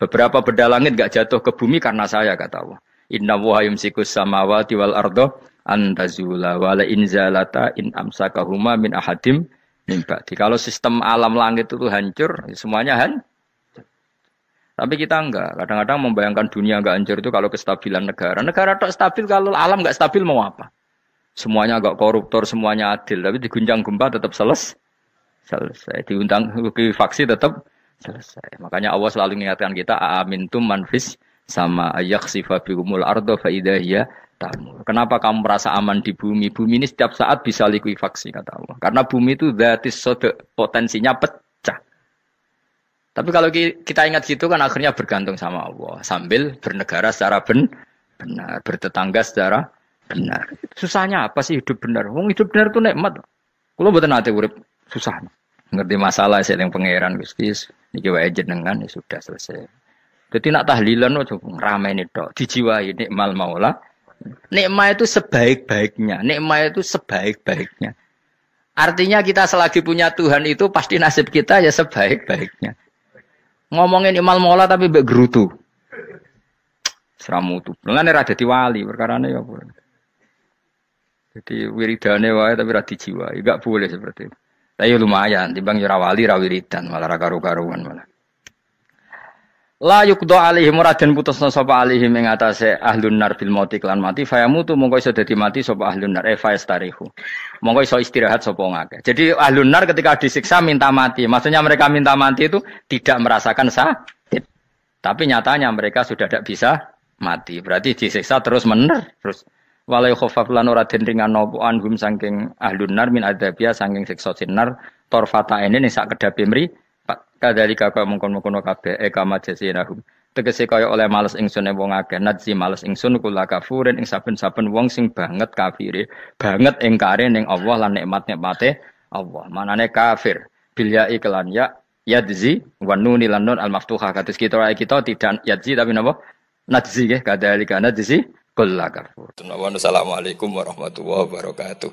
Beberapa benda langit enggak jatuh ke bumi karena saya, kata Allah. Inna wa yumsikus samawati wal ardo antazula wala inzalata in amsakahuma min ahadim min ba'di. Kalau sistem alam langit itu hancur, semuanya hancur. Tapi kita enggak. Kadang-kadang membayangkan dunia enggak hancur itu kalau kestabilan negara. Negara tak stabil, kalau alam enggak stabil mau apa? Semuanya agak koruptor, semuanya adil. Tapi diguncang gempa tetap selesai. Diundang faksi tetap selesai. Makanya Allah selalu mengingatkan kita, aamintum manfis sama yakhsifa bihumul ardo faidahiyya tamur. Kenapa kamu merasa aman di bumi? Bumi ini setiap saat bisa likuifaksi, kata Allah. Karena bumi itu dzatis sodok, potensinya pecah. Tapi kalau kita ingat situ kan akhirnya bergantung sama Allah. Sambil bernegara secara benar, bertetangga secara benar. Susahnya apa sih hidup benar? Wong hidup benar itu nikmat. Kulo mboten nate urip susah. Ngerti masalah saya yang pangeran Gusti niki wae jenengan ya sudah selesai. Dadi nak tahlilan ojo ngrameni tok, dijiwai nikmal maula. Nikmat itu sebaik-baiknya, nikmat itu sebaik-baiknya. Artinya kita selagi punya Tuhan itu pasti nasib kita ya sebaik-baiknya. Ngomongin Imal Mola tapi mbek gerutu. Seramutu. Mulane ra dadi wali perkarane ya apa. Jadi wiridane wae tapi ra dijiwai, enggak boleh seperti itu. Tapi lumayan, timbang ya ra wali ra wiridan, malah ra karo-karuan malah. La yuqda alaihim raden putusna sapa alaihim ing atase ahlun nar bil mauti lan mati fayamutu mongko iso dadi mati sapa ahlun nar fayastarihu. Mongko iso istirahat sapa ngake. Jadi ahlun nar ketika disiksa minta mati. Maksudnya mereka minta mati itu tidak merasakan sakit. Tapi nyatanya mereka sudah tidak bisa mati. Berarti disiksa terus terus walai khafaf lan ora den ringan napa anhum saking ahlun nar min adzabia saking siksa sinar torfata ene ning sak kedape mri kadalika kaya mungkon-mungkon kabeh kama jasinahum tegese kaya oleh males ingsun wong akeh nadzi males ingsun kula kafurin ing saben-saben wong sing banget kafire banget ingkare ning Allah lan nikmat-nikmate Allah manane kafir bil ya iklan ya yadzi wa nuni lan nun al maftuhah kados kita tidak yadzi tapi napa nadzi nggih kadalika nadzi kula kafur. Assalamualaikum warahmatullahi wabarakatuh.